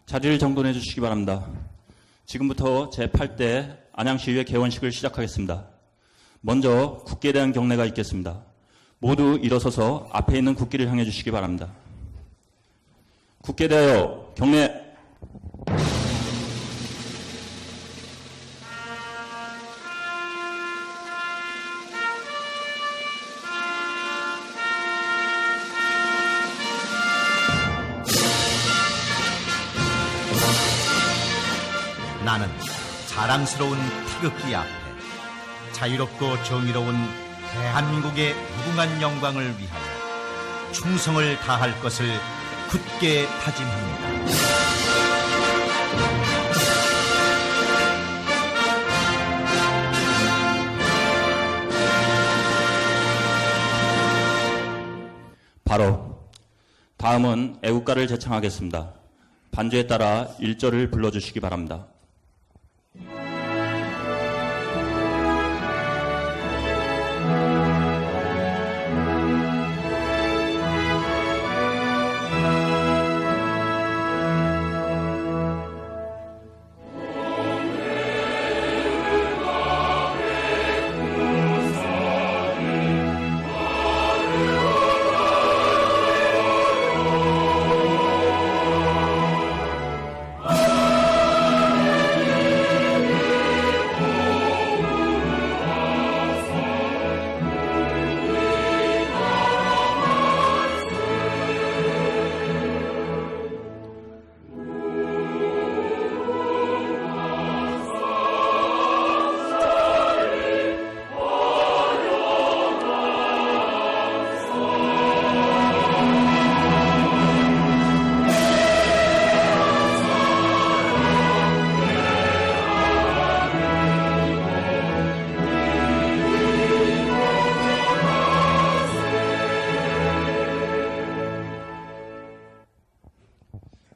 자리를 정돈해 주시기 바랍니다. 지금부터 제8대 안양시의회 개원식을 시작하겠습니다. 먼저 국기에 대한 경례가 있겠습니다. 모두 일어서서 앞에 있는 국기를 향해 주시기 바랍니다. 국기에 대하여 경례. 나는 자랑스러운 태극기 앞에 자유롭고 정의로운 대한민국의 무궁한 영광을 위하여 충성을 다할 것을 굳게 다짐합니다. 바로 다음은 애국가를 제창하겠습니다. 반주에 따라 1절을 불러주시기 바랍니다.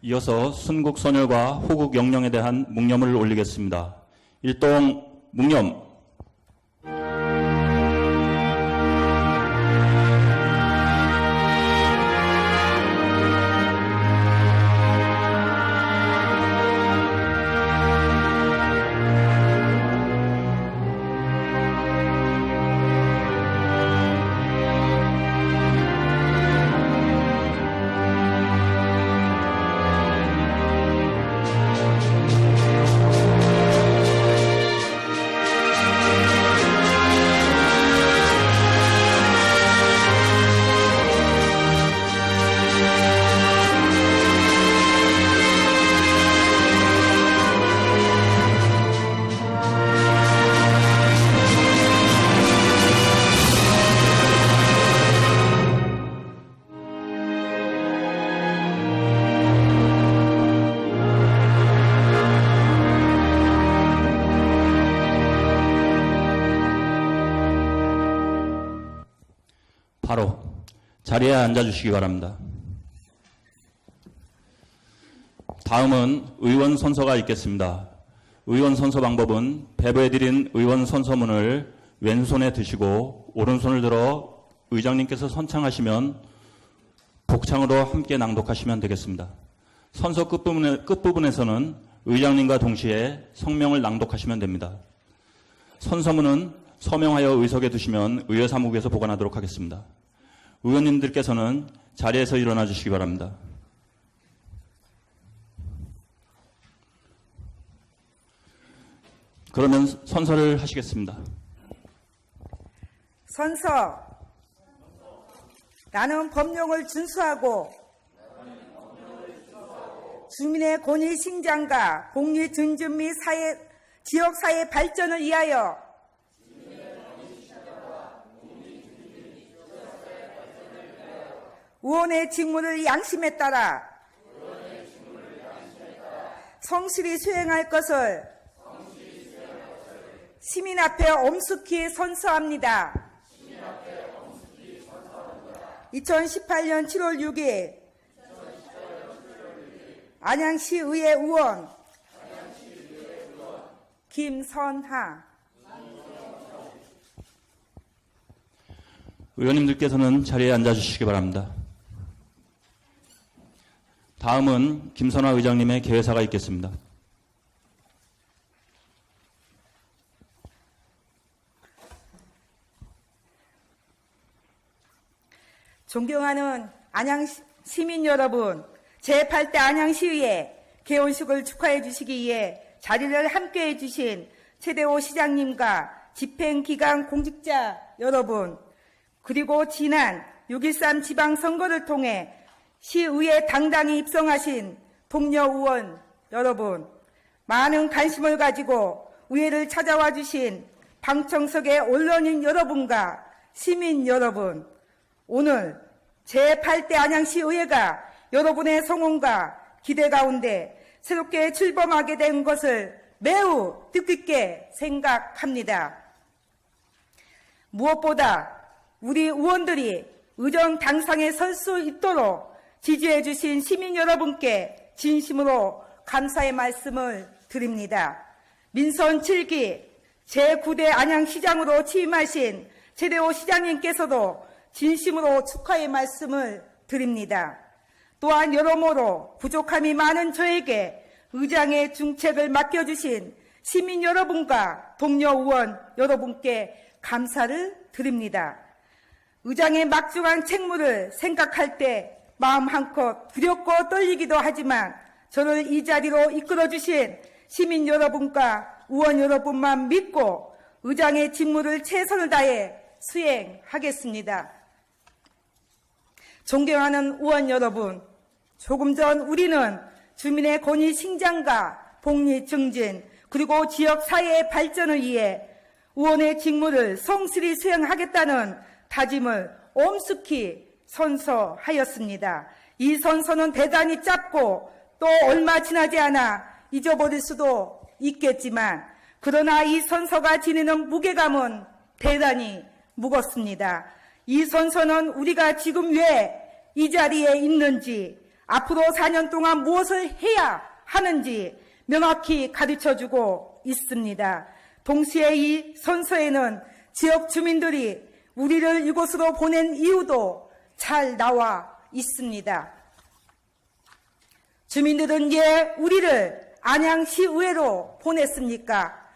이어서 순국 선열과 호국 영령에 대한 묵념을 올리겠습니다. 일동 묵념. 바로 자리에 앉아주시기 바랍니다. 다음은 의원 선서가 있겠습니다. 의원 선서 방법은 배부해드린 의원 선서문을 왼손에 드시고 오른손을 들어 의장님께서 선창하시면 복창으로 함께 낭독하시면 되겠습니다. 선서 끝부분에서는 의장님과 동시에 성명을 낭독하시면 됩니다. 선서문은 서명하여 의석에 두시면 의회사무국에서 보관하도록 하겠습니다. 의원님들께서는 자리에서 일어나 주시기 바랍니다. 그러면 선서를 하시겠습니다. 선서. 나는 법령을 준수하고 주민의 권익 신장과 복리 증진 및 지역사회 발전을 위하여 의원의 직무를 양심에 따라 성실히 수행할 것을 시민 앞에 엄숙히 선서합니다. 2018년 7월 6일 안양시의회 의원 김선하. 의원님들께서는 자리에 앉아주시기 바랍니다. 다음은 김선화 의장님의 개회사가 있겠습니다. 존경하는 안양 시민 여러분, 제8대 안양시의회 개원식을 축하해 주시기 위해 자리를 함께해 주신 최대호 시장님과 집행기관 공직자 여러분, 그리고 지난 6.13 지방선거를 통해 시의회 당당히 입성하신 동료 의원 여러분, 많은 관심을 가지고 의회를 찾아와 주신 방청석의 언론인 여러분과 시민 여러분, 오늘 제8대 안양시의회가 여러분의 성원과 기대 가운데 새롭게 출범하게 된 것을 매우 뜻깊게 생각합니다. 무엇보다 우리 의원들이 의정 당상에 설 수 있도록 지지해 주신 시민 여러분께 진심으로 감사의 말씀을 드립니다. 민선 7기 제9대 안양시장으로 취임하신 최대호 시장님께서도 진심으로 축하의 말씀을 드립니다. 또한 여러모로 부족함이 많은 저에게 의장의 중책을 맡겨주신 시민 여러분과 동료 의원 여러분께 감사를 드립니다. 의장의 막중한 책무를 생각할 때 마음 한껏 두렵고 떨리기도 하지만 저를 이 자리로 이끌어주신 시민 여러분과 의원 여러분만 믿고 의장의 직무를 최선을 다해 수행하겠습니다. 존경하는 의원 여러분, 조금 전 우리는 주민의 권익 신장과 복리 증진 그리고 지역 사회의 발전을 위해 의원의 직무를 성실히 수행하겠다는 다짐을 엄숙히 선서하였습니다. 이 선서는 대단히 짧고 또 얼마 지나지 않아 잊어버릴 수도 있겠지만 그러나 이 선서가 지니는 무게감은 대단히 무겁습니다. 이 선서는 우리가 지금 왜 이 자리에 있는지 앞으로 4년 동안 무엇을 해야 하는지 명확히 가르쳐주고 있습니다. 동시에 이 선서에는 지역 주민들이 우리를 이곳으로 보낸 이유도 잘 나와 있습니다. 주민들은 왜 우리를 안양시의회로 보냈습니까?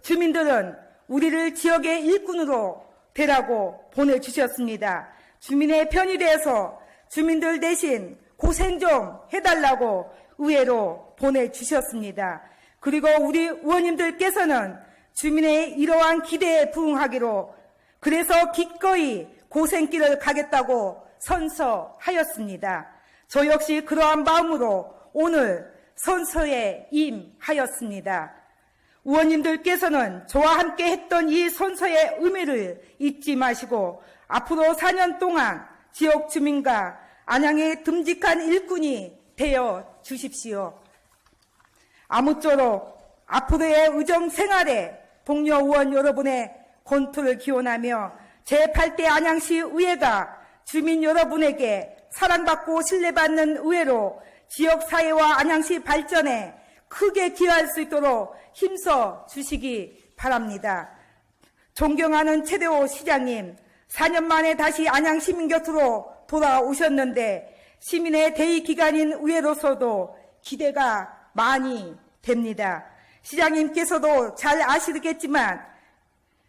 주민들은 우리를 지역의 일꾼으로 되라고 보내주셨습니다. 주민의 편이 돼서 주민들 대신 고생 좀 해달라고 의회로 보내주셨습니다. 그리고 우리 의원님들께서는 주민의 이러한 기대에 부응하기로 그래서 기꺼이 고생길을 가겠다고 선서하였습니다. 저 역시 그러한 마음으로 오늘 선서에 임하였습니다. 의원님들께서는 저와 함께 했던 이 선서의 의미를 잊지 마시고 앞으로 4년 동안 지역 주민과 안양의 듬직한 일꾼이 되어 주십시오. 아무쪼록 앞으로의 의정 생활에 동료 의원 여러분의 권투를 기원하며 제8대 안양시 의회가 주민 여러분에게 사랑받고 신뢰받는 의회로 지역사회와 안양시 발전에 크게 기여할 수 있도록 힘써 주시기 바랍니다. 존경하는 최대호 시장님, 4년 만에 다시 안양 시민 곁으로 돌아오셨는데 시민의 대의기관인 의회로서도 기대가 많이 됩니다. 시장님께서도 잘 아시겠지만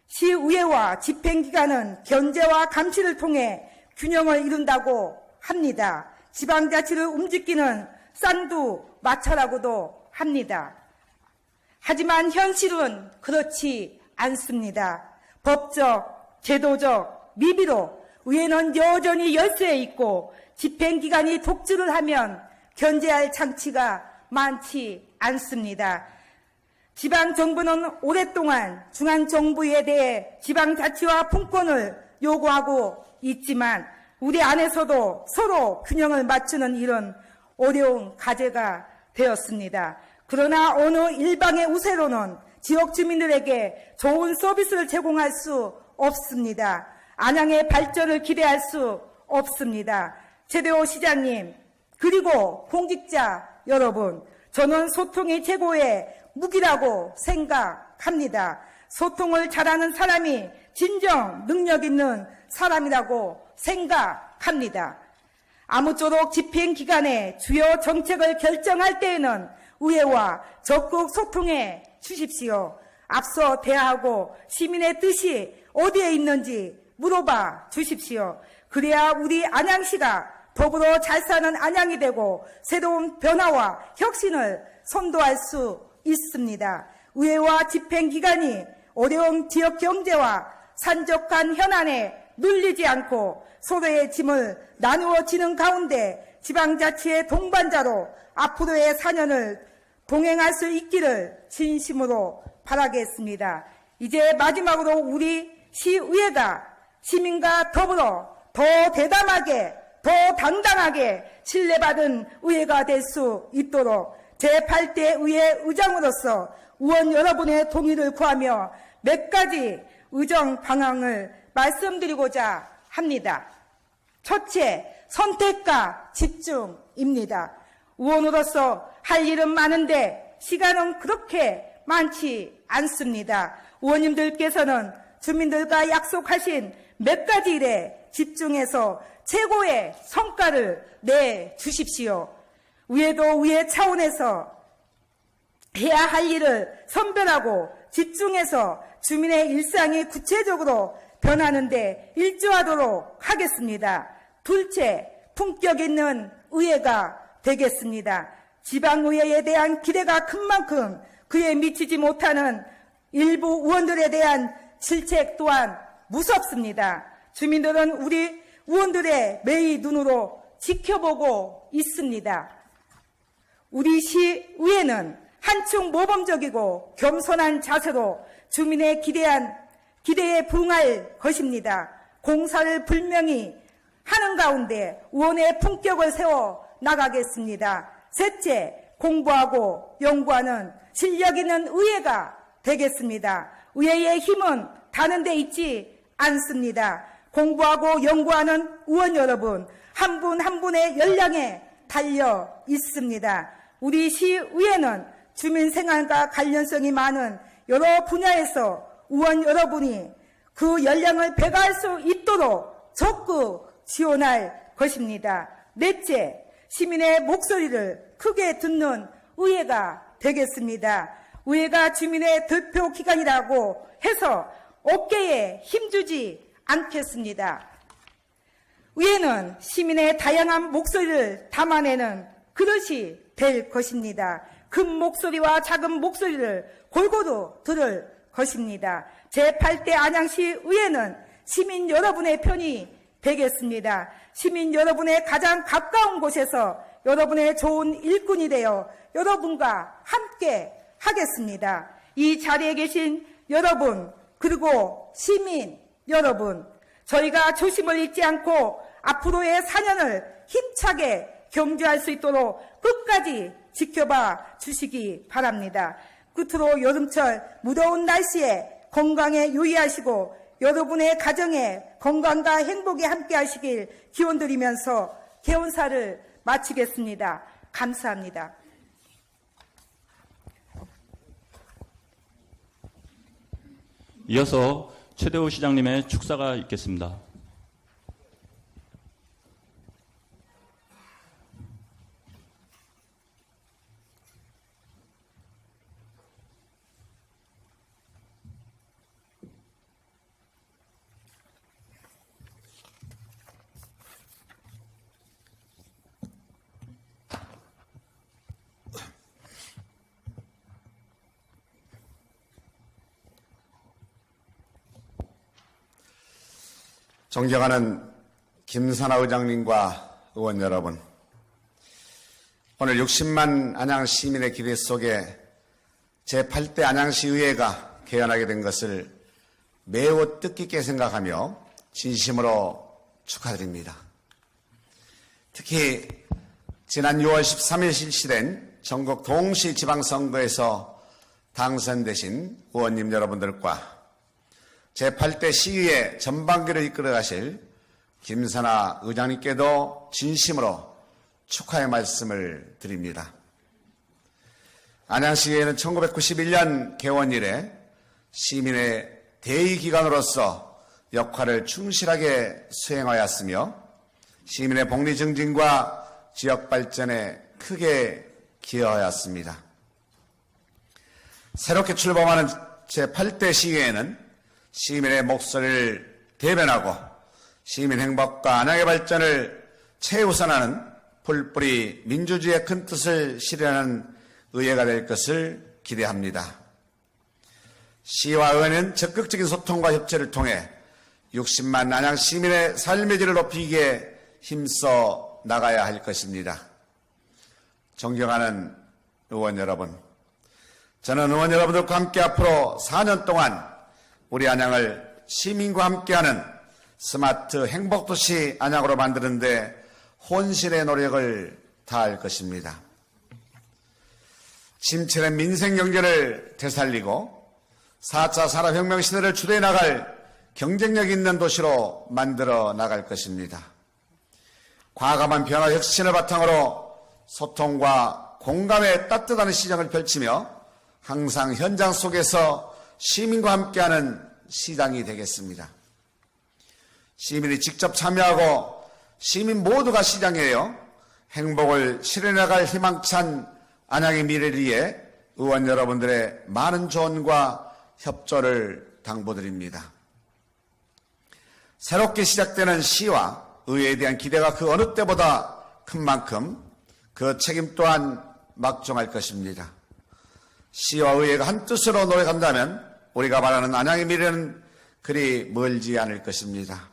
시의회와 집행기관은 견제와 감시를 통해 균형을 이룬다고 합니다. 지방자치를 움직이는 쌍두마차라고도 합니다. 하지만 현실은 그렇지 않습니다. 법적, 제도적 미비로 의회는 여전히 열세에 있고 집행기관이 독주를 하면 견제할 장치가 많지 않습니다. 지방정부는 오랫동안 중앙정부에 대해 지방자치와 분권을 요구하고 있지만 우리 안에서도 서로 균형을 맞추는 일은 어려운 과제가 되었습니다. 그러나 어느 일방의 우세로는 지역 주민들에게 좋은 서비스를 제공할 수 없습니다. 안양의 발전을 기대할 수 없습니다. 최대호 시장님 그리고 공직자 여러분, 저는 소통이 최고의 무기라고 생각합니다. 소통을 잘하는 사람이 진정 능력 있는 사람이라고 생각합니다. 아무쪼록 집행 기간에 주요 정책을 결정할 때에는 의회와 적극 소통해 주십시오. 앞서 대하고 시민의 뜻이 어디에 있는지 물어봐 주십시오. 그래야 우리 안양시가 더불어 잘 사는 안양이 되고 새로운 변화와 혁신을 선도할 수 있습니다. 의회와 집행기관이 어려운 지역 경제와 산적한 현안에 눌리지 않고 서로의 짐을 나누어 지는 가운데 지방자치의 동반자로 앞으로의 4년을 동행할 수 있기를 진심으로 바라겠습니다. 이제 마지막으로 우리 시의회가 시민과 더불어 더 대담하게, 더 당당하게 신뢰받은 의회가 될 수 있도록 제8대 의회 의장으로서 의원 여러분의 동의를 구하며 몇 가지 의정 방향을 말씀드리고자 합니다. 첫째, 선택과 집중입니다. 의원으로서 할 일은 많은데 시간은 그렇게 많지 않습니다. 의원님들께서는 주민들과 약속하신 몇 가지 일에 집중해서 최고의 성과를 내주십시오. 의회도 의회 차원에서 해야 할 일을 선별하고 집중해서 주민의 일상이 구체적으로 변하는 데 일조하도록 하겠습니다. 둘째, 품격 있는 의회가 되겠습니다. 지방의회에 대한 기대가 큰 만큼 그에 미치지 못하는 일부 의원들에 대한 질책 또한 무섭습니다. 주민들은 우리 의원들의 매의 눈으로 지켜보고 있습니다. 우리 시의회는 한층 모범적이고 겸손한 자세로 주민의 기대에 부응할 것입니다. 공사를 분명히 하는 가운데 의원의 품격을 세워 나가겠습니다. 셋째, 공부하고 연구하는 실력 있는 의회가 되겠습니다. 의회의 힘은 다른 데 있지 않습니다. 공부하고 연구하는 의원 여러분, 한 분 한 분의 역량에 달려 있습니다. 우리 시의회는 주민 생활과 관련성이 많은 여러 분야에서 의원 여러분이 그 역량을 배가할 수 있도록 적극 지원할 것입니다. 넷째, 시민의 목소리를 크게 듣는 의회가 되겠습니다. 의회가 주민의 대표 기관이라고 해서 어깨에 힘주지 않겠습니다. 의회는 시민의 다양한 목소리를 담아내는 그릇이 될 것입니다. 큰 목소리와 작은 목소리를 골고루 들을 것입니다. 제8대 안양시 의회는 시민 여러분의 편이 되겠습니다. 시민 여러분의 가장 가까운 곳에서 여러분의 좋은 일꾼이 되어 여러분과 함께 하겠습니다. 이 자리에 계신 여러분, 그리고 시민 여러분, 저희가 조심을 잊지 않고 앞으로의 4년을 힘차게 경주할 수 있도록 끝까지 지켜봐 주시기 바랍니다. 끝으로 여름철 무더운 날씨에 건강에 유의하시고 여러분의 가정에 건강과 행복이 함께 하시길 기원드리면서 개원사를 마치겠습니다. 감사합니다. 이어서 최대호 시장님의 축사가 있겠습니다. 존경하는 김선하 의장님과 의원 여러분, 오늘 60만 안양 시민의 기대 속에 제8대 안양시의회가 개원하게 된 것을 매우 뜻깊게 생각하며 진심으로 축하드립니다. 특히 지난 6월 13일 실시된 전국 동시 지방선거에서 당선되신 의원님 여러분들과 제8대 시의회 전반기를 이끌어 가실 김선하 의장님께도 진심으로 축하의 말씀을 드립니다. 안양시의회는 1991년 개원 이래 시민의 대의기관으로서 역할을 충실하게 수행하였으며 시민의 복리 증진과 지역 발전에 크게 기여하였습니다. 새롭게 출범하는 제8대 시의회는 시민의 목소리를 대변하고 시민 행복과 안양의 발전을 최우선하는 풀뿌리 민주주의의 큰 뜻을 실현하는 의회가 될 것을 기대합니다. 시와 의회는 적극적인 소통과 협치를 통해 60만 안양 시민의 삶의 질을 높이기에 힘써 나가야 할 것입니다. 존경하는 의원 여러분, 저는 의원 여러분들과 함께 앞으로 4년 동안 우리 안양을 시민과 함께하는 스마트 행복도시 안양으로 만드는 데 혼신의 노력을 다할 것입니다. 침체된 민생경제를 되살리고 4차 산업혁명 시대를 주도해 나갈 경쟁력 있는 도시로 만들어 나갈 것입니다. 과감한 변화 혁신을 바탕으로 소통과 공감의 따뜻한 시장을 펼치며 항상 현장 속에서 시민과 함께하는 시장이 되겠습니다. 시민이 직접 참여하고 시민 모두가 시장이에요. 행복을 실현해나갈 희망찬 안양의 미래를 위해 의원 여러분들의 많은 조언과 협조를 당부드립니다. 새롭게 시작되는 시와 의회에 대한 기대가 그 어느 때보다 큰 만큼 그 책임 또한 막중할 것입니다. 시와 의회가 한뜻으로 노력한다면 우리가 바라는 안양의 미래는 그리 멀지 않을 것입니다.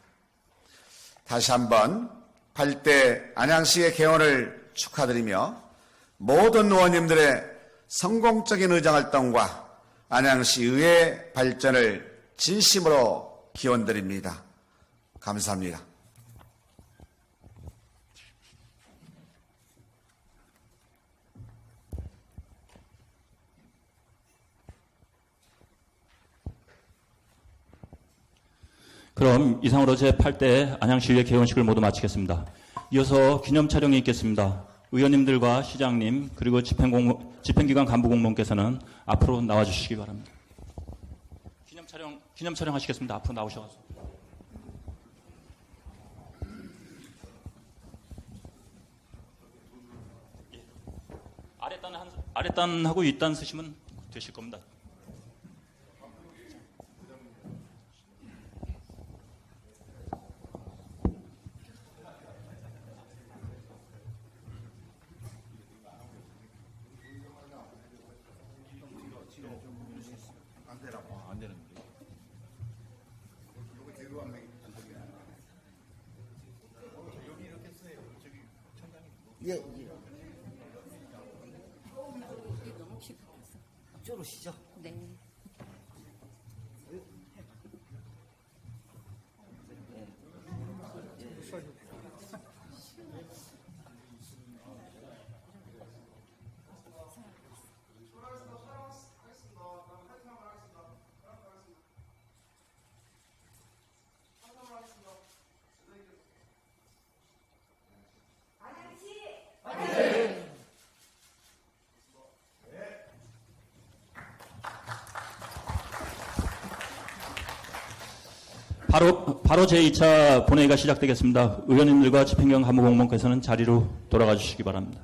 다시 한번 8대 안양시의 개원을 축하드리며 모든 의원님들의 성공적인 의정활동과 안양시 의회 발전을 진심으로 기원드립니다. 감사합니다. 그럼 이상으로 제8대 안양시의회 개원식을 모두 마치겠습니다. 이어서 기념 촬영이 있겠습니다. 의원님들과 시장님 그리고 집행기관 간부 공무원께서는 앞으로 나와주시기 바랍니다. 기념 촬영 하시겠습니다. 앞으로 나오셔서. 아랫단하고 윗단 쓰시면 되실 겁니다. 쪼르시죠? 네. 바로 제2차 본회의가 시작되겠습니다. 의원님들과 집행기관 간부공무원께서는 자리로 돌아가 주시기 바랍니다.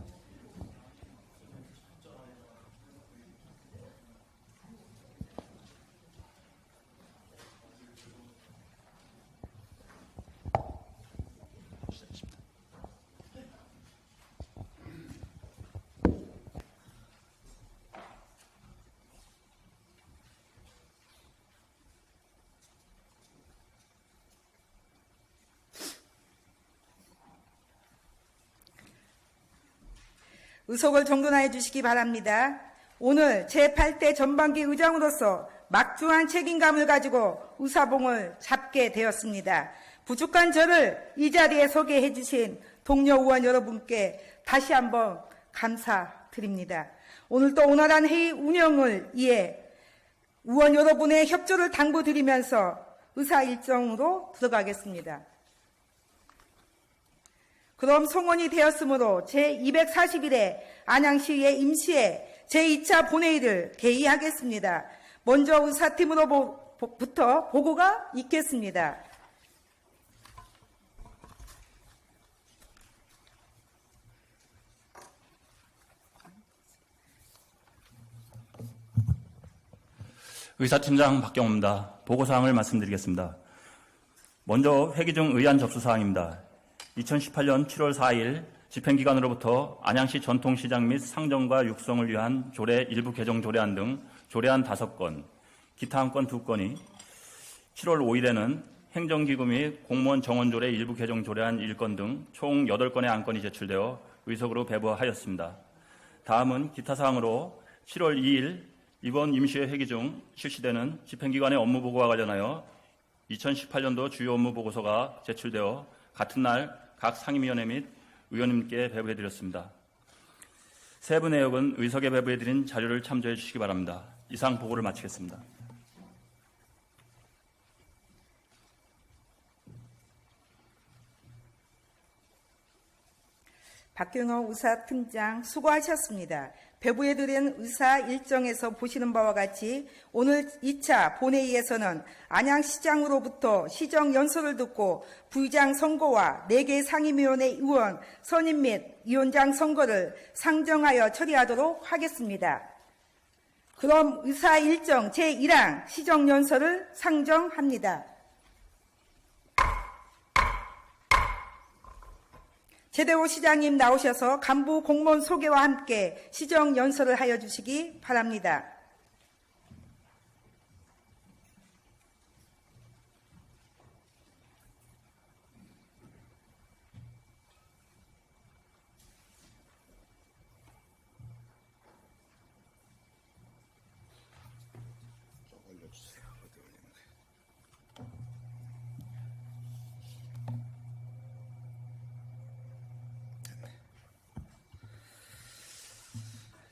의석을 정돈하여 주시기 바랍니다. 오늘 제8대 전반기 의장으로서 막중한 책임감을 가지고 의사봉을 잡게 되었습니다. 부족한 저를 이 자리에 소개해 주신 동료 의원 여러분께 다시 한번 감사드립니다. 오늘도 원활한 회의 운영을 위해 의원 여러분의 협조를 당부드리면서 의사 일정으로 들어가겠습니다. 그럼 송원이 되었으므로 제241회 안양시의회 임시회 제2차 본회의를 개의하겠습니다. 먼저 의사팀으로부터 보고가 있겠습니다. 의사팀장 박경호입니다. 보고사항을 말씀드리겠습니다. 먼저 회기 중 의안 접수사항입니다. 2018년 7월 4일 집행기관으로부터 안양시 전통시장 및 상점과 육성을 위한 조례 일부 개정 조례안 등 조례안 5건, 기타 한 건 2건이 7월 5일에는 행정기구 및 공무원 정원조례 일부 개정 조례안 1건 등 총 8건의 안건이 제출되어 의석으로 배부하였습니다. 다음은 기타 사항으로 7월 2일 이번 임시회 회기 중 실시되는 집행기관의 업무보고와 관련하여 2018년도 주요 업무 보고서가 제출되어 같은 날 각 상임위원회 및 의원님께 배부해드렸습니다. 세부 내역은 의석에 배부해드린 자료를 참조해 주시기 바랍니다. 이상 보고를 마치겠습니다. 박경호 의사팀장 수고하셨습니다. 배부해드린 의사 일정에서 보시는 바와 같이 오늘 2차 본회의에서는 안양시장으로부터 시정연설을 듣고 부의장 선거와 4개 상임위원회 의원 선임 및 위원장 선거를 상정하여 처리하도록 하겠습니다. 그럼 의사 일정 제1항 시정연설을 상정합니다. 제대호 시장님 나오셔서 간부 공무원 소개와 함께 시정 연설을 하여 주시기 바랍니다.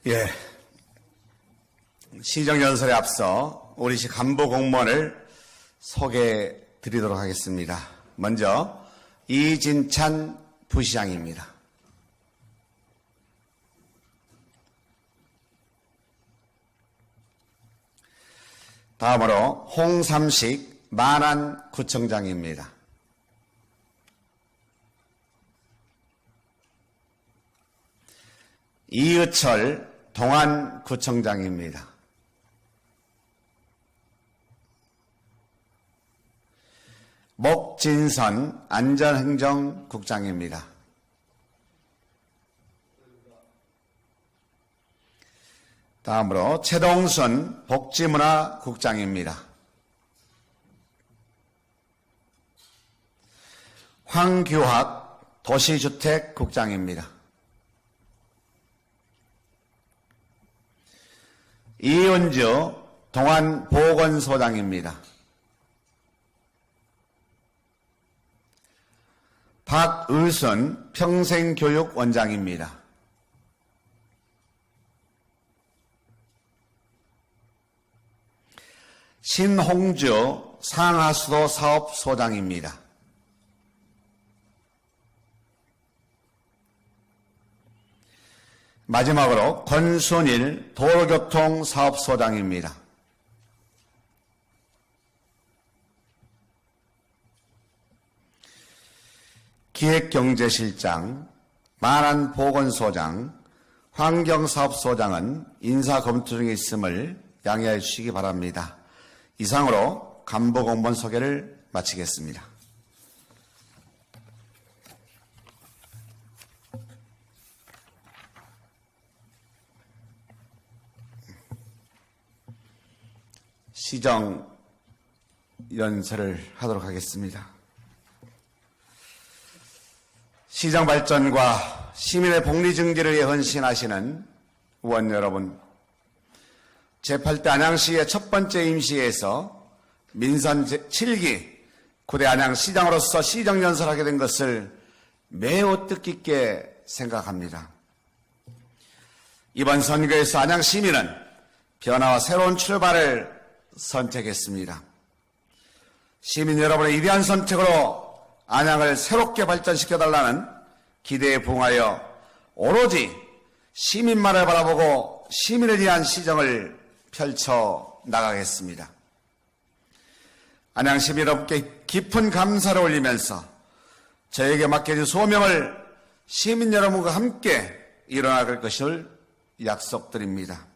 예. 시정연설에 앞서 우리시 간부 공무원을 소개해 드리도록 하겠습니다. 먼저 이진찬 부시장입니다. 다음으로 홍삼식 만안구청장입니다. 이의철 동안구청장입니다. 목진선 안전행정국장입니다. 다음으로 최동순 복지문화국장입니다. 황규학 도시주택국장입니다. 이은주 동안보건소장입니다. 박의순 평생교육원장입니다. 신홍주 상하수도 사업소장입니다. 마지막으로 권순일 도로교통사업소장입니다. 기획경제실장, 만안보건소장, 환경사업소장은 인사검토 중에 있음을 양해해 주시기 바랍니다. 이상으로 간부공무원 소개를 마치겠습니다. 시정 연설을 하도록 하겠습니다. 시정 발전과 시민의 복리 증진을 위해 헌신하시는 의원 여러분, 제8대 안양시의 첫 번째 임시회에서 민선 제7기 9대 안양시장으로서 시정 연설하게 된 것을 매우 뜻깊게 생각합니다. 이번 선거에서 안양 시민은 변화와 새로운 출발을 선택했습니다. 시민 여러분의 위대한 선택으로 안양을 새롭게 발전시켜달라는 기대에 부응하여 오로지 시민만을 바라보고 시민을 위한 시정을 펼쳐 나가겠습니다. 안양 시민 여러분께 깊은 감사를 올리면서 저에게 맡겨진 소명을 시민 여러분과 함께 이뤄나갈 것을 약속드립니다.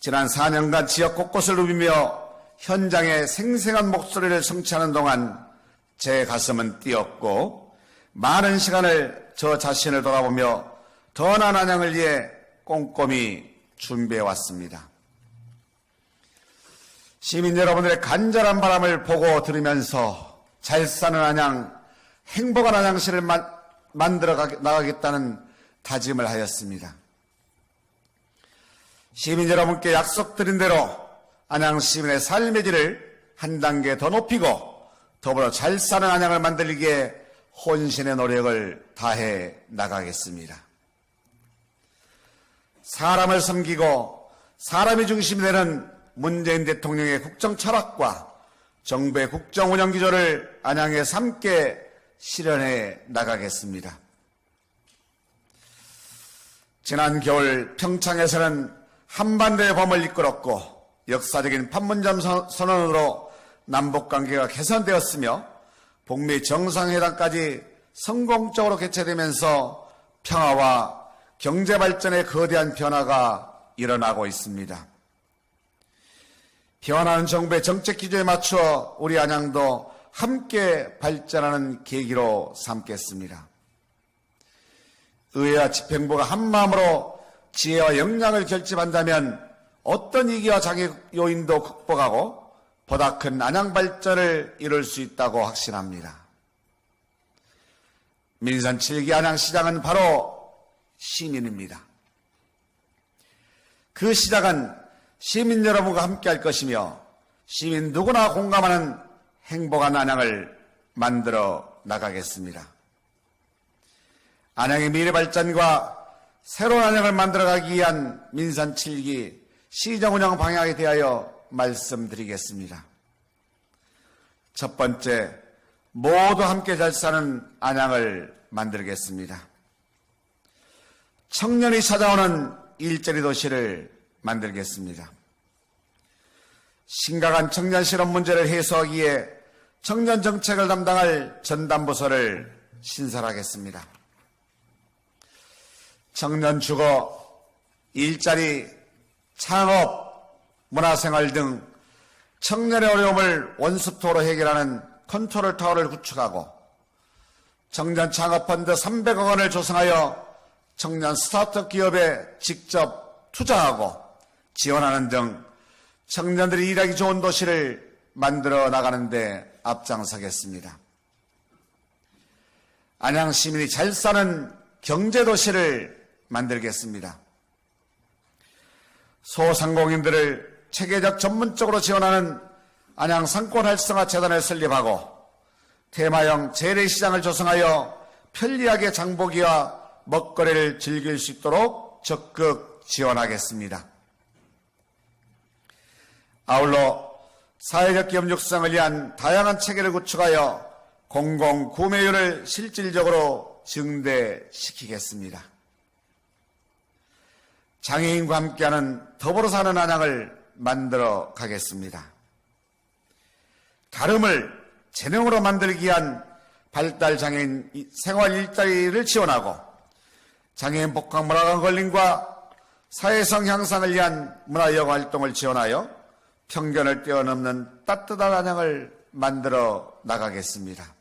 지난 4년간 지역 곳곳을 누비며 현장의 생생한 목소리를 성취하는 동안 제 가슴은 뛰었고 많은 시간을 저 자신을 돌아보며 더 나은 안양을 위해 꼼꼼히 준비해왔습니다. 시민 여러분들의 간절한 바람을 보고 들으면서 잘 사는 안양, 행복한 안양시를 만들어 나가겠다는 다짐을 하였습니다. 시민 여러분께 약속드린 대로 안양 시민의 삶의 질을 한 단계 더 높이고 더불어 잘 사는 안양을 만들기에 혼신의 노력을 다해 나가겠습니다. 사람을 섬기고 사람이 중심이 되는 문재인 대통령의 국정 철학과 정부의 국정 운영 기조를 안양에서 함께 실현해 나가겠습니다. 지난 겨울 평창에서는 한반도의 봄을 이끌었고 역사적인 판문점 선언으로 남북관계가 개선되었으며 북미 정상회담까지 성공적으로 개최되면서 평화와 경제발전의 거대한 변화가 일어나고 있습니다. 변화하는 정부의 정책 기조에 맞춰 우리 안양도 함께 발전하는 계기로 삼겠습니다. 의회와 집행부가 한마음으로 지혜와 역량을 결집한다면 어떤 위기와 장애 요인도 극복하고 보다 큰 안양 발전을 이룰 수 있다고 확신합니다. 민선 7기 안양시장은 바로 시민입니다. 그 시작은 시민 여러분과 함께 할 것이며 시민 누구나 공감하는 행복한 안양을 만들어 나가겠습니다. 안양의 미래 발전과 새로운 안양을 만들어가기 위한 민선 7기 시정 운영 방향에 대하여 말씀드리겠습니다. 첫 번째, 모두 함께 잘 사는 안양을 만들겠습니다. 청년이 찾아오는 일자리 도시를 만들겠습니다. 심각한 청년 실업 문제를 해소하기 위해 청년 정책을 담당할 전담부서를 신설하겠습니다. 청년 주거, 일자리, 창업, 문화생활 등 청년의 어려움을 원스톱으로 해결하는 컨트롤 타워를 구축하고 청년 창업펀드 300억 원을 조성하여 청년 스타트업 기업에 직접 투자하고 지원하는 등 청년들이 일하기 좋은 도시를 만들어 나가는 데 앞장서겠습니다. 안양 시민이 잘 사는 경제도시를 만들겠습니다. 소상공인들을 체계적 전문적으로 지원하는 안양 상권 활성화 재단을 설립하고 테마형 재래시장을 조성하여 편리하게 장보기와 먹거리를 즐길 수 있도록 적극 지원하겠습니다. 아울러 사회적 기업 육성을 위한 다양한 체계를 구축하여 공공구매율을 실질적으로 증대시키겠습니다. 장애인과 함께하는 더불어 사는 안양을 만들어 가겠습니다. 다름을 재능으로 만들기 위한 발달장애인 생활 일자리를 지원하고 장애인 복합 문화관 건립과 사회성 향상을 위한 문화여가 활동을 지원하여 편견을 뛰어넘는 따뜻한 안양을 만들어 나가겠습니다.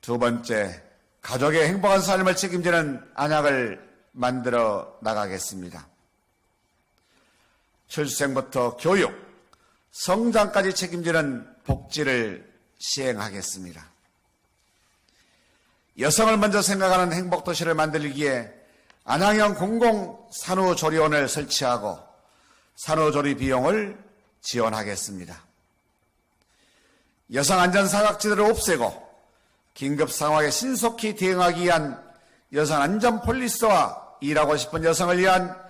두 번째, 가족의 행복한 삶을 책임지는 안양을 만들어 나가겠습니다. 출생부터 교육, 성장까지 책임지는 복지를 시행하겠습니다. 여성을 먼저 생각하는 행복도시를 만들기에 안양형 공공산후조리원을 설치하고 산후조리 비용을 지원하겠습니다. 여성 안전사각지대를 없애고 긴급 상황에 신속히 대응하기 위한 여성 안전폴리스와 일하고 싶은 여성을 위한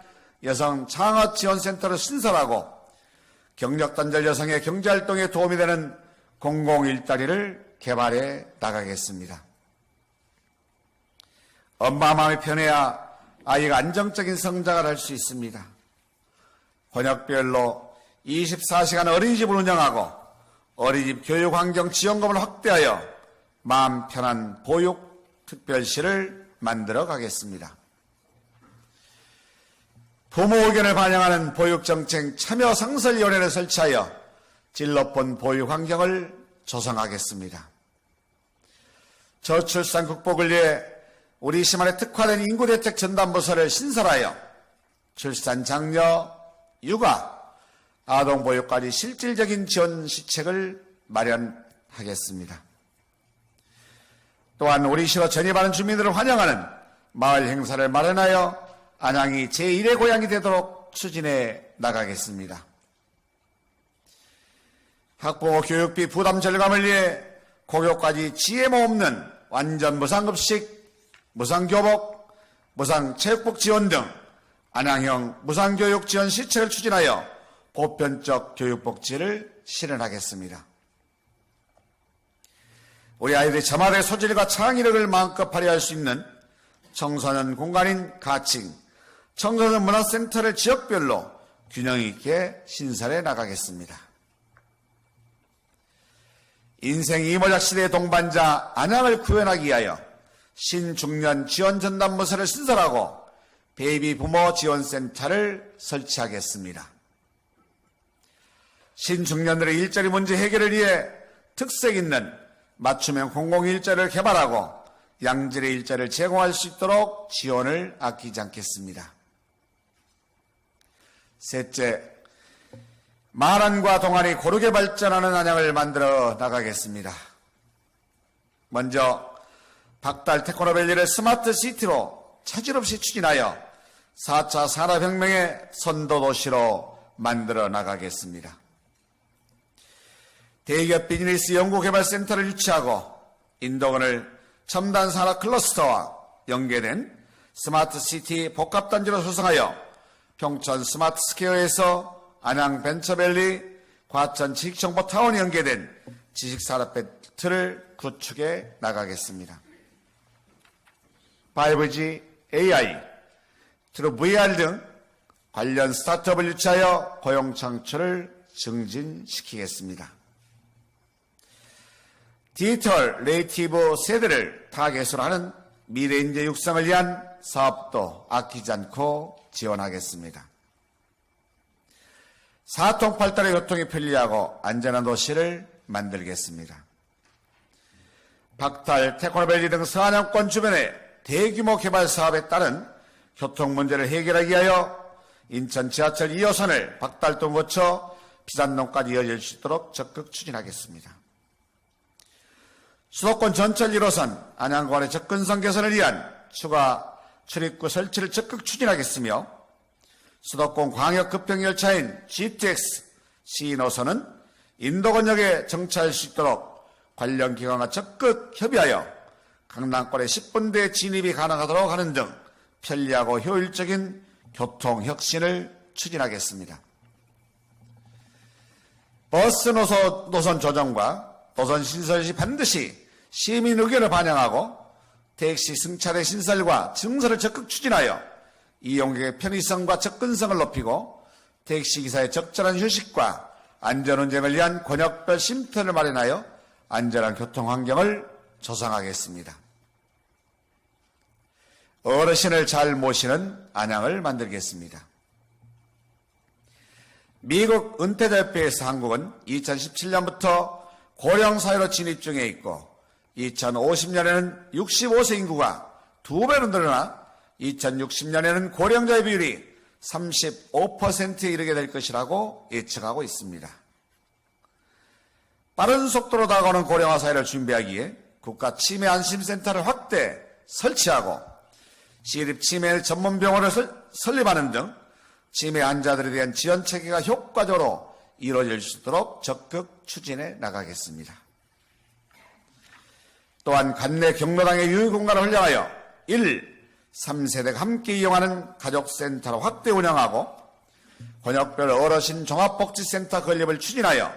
여성 창업지원센터를 신설하고 경력단절 여성의 경제활동에 도움이 되는 공공일자리를 개발해 나가겠습니다. 엄마 마음이 편해야 아이가 안정적인 성장을 할 수 있습니다. 권역별로 24시간 어린이집을 운영하고 어린이집 교육환경 지원금을 확대하여 마음 편한 보육특별시를 만들어 가겠습니다. 부모 의견을 반영하는 보육정책 참여상설위원회를 설치하여 질 높은 보육 환경을 조성하겠습니다. 저출산 극복을 위해 우리 시만에 특화된 인구대책 전담부서를 신설하여 출산, 장려, 육아, 아동보육까지 실질적인 지원 시책을 마련하겠습니다. 또한 우리 시로 전입하는 주민들을 환영하는 마을 행사를 마련하여 안양이 제1의 고향이 되도록 추진해 나가겠습니다. 학부모 교육비 부담 절감을 위해 고교까지 지혜모 없는 완전 무상급식, 무상교복, 무상체육복 지원 등 안양형 무상교육 지원 시책을 추진하여 보편적 교육복지를 실현하겠습니다. 우리 아이들의 저마다의 소질과 창의력을 마음껏 발휘할 수 있는 청소년 공간인 가칭, 청소년 문화센터를 지역별로 균형 있게 신설해 나가겠습니다. 인생 이모작 시대의 동반자 안양을 구현하기 위하여 신중년 지원 전담부서를 신설하고 베이비 부모 지원센터를 설치하겠습니다. 신중년들의 일자리 문제 해결을 위해 특색 있는 맞춤형 공공일자리를 개발하고 양질의 일자리를 제공할 수 있도록 지원을 아끼지 않겠습니다. 셋째, 만안과 동안이 고르게 발전하는 안양을 만들어 나가겠습니다. 먼저 박달 테크노밸리를 스마트 시티로 차질 없이 추진하여 4차 산업혁명의 선도도시로 만들어 나가겠습니다. 대기업 비즈니스 연구개발센터를 유치하고 인도군을 첨단 산업 클러스터와 연계된 스마트 시티 복합단지로 조성하여 평촌 스마트 스퀘어에서 안양 벤처밸리, 과천 지식정보타운이 연계된 지식산업벨트를 구축해 나가겠습니다. 5G, AI, 트루 VR 등 관련 스타트업을 유치하여 고용 창출을 증진시키겠습니다. 디지털 네이티브 세대를 타겟으로 하는 미래인재 육성을 위한 사업도 아끼지 않고 지원하겠습니다. 사통팔달의 교통이 편리하고 안전한 도시를 만들겠습니다. 박달, 테크노밸리 등 서안양권 주변의 대규모 개발 사업에 따른 교통 문제를 해결하기 위하여 인천 지하철 2호선을 박달동 거쳐 비산동까지 이어질 수 있도록 적극 추진하겠습니다. 수도권 전철 1호선 안양권의 접근성 개선을 위한 추가 출입구 설치를 적극 추진하겠으며 수도권 광역급행열차인 GTX 시인호선은 인도권역에 정차할 수 있도록 관련 기관과 적극 협의하여 강남권에 10분대 진입이 가능하도록 하는 등 편리하고 효율적인 교통혁신을 추진하겠습니다. 버스 노선 조정과 노선 신설 시 반드시 시민 의견을 반영하고 택시 승차대 신설과 증설을 적극 추진하여 이용객의 편의성과 접근성을 높이고 택시기사의 적절한 휴식과 안전운전을 위한 권역별 쉼터를 마련하여 안전한 교통환경을 조성하겠습니다. 어르신을 잘 모시는 안양을 만들겠습니다. 미국 은퇴자협회에서 한국은 2017년부터 고령사회로 진입 중에 있고 2050년에는 65세 인구가 2배로 늘어나 2060년에는 고령자의 비율이 35%에 이르게 될 것이라고 예측하고 있습니다. 빠른 속도로 다가오는 고령화 사회를 준비하기에 국가 치매 안심센터를 확대 설치하고 시립 치매 전문 병원을 설립하는 등 치매 환자들에 대한 지원 체계가 효과적으로 이루어질 수 있도록 적극 추진해 나가겠습니다. 또한 관내 경로당의 유휴공간을 활용하여 3세대가 함께 이용하는 가족센터로 확대 운영하고 권역별 어르신 종합복지센터 건립을 추진하여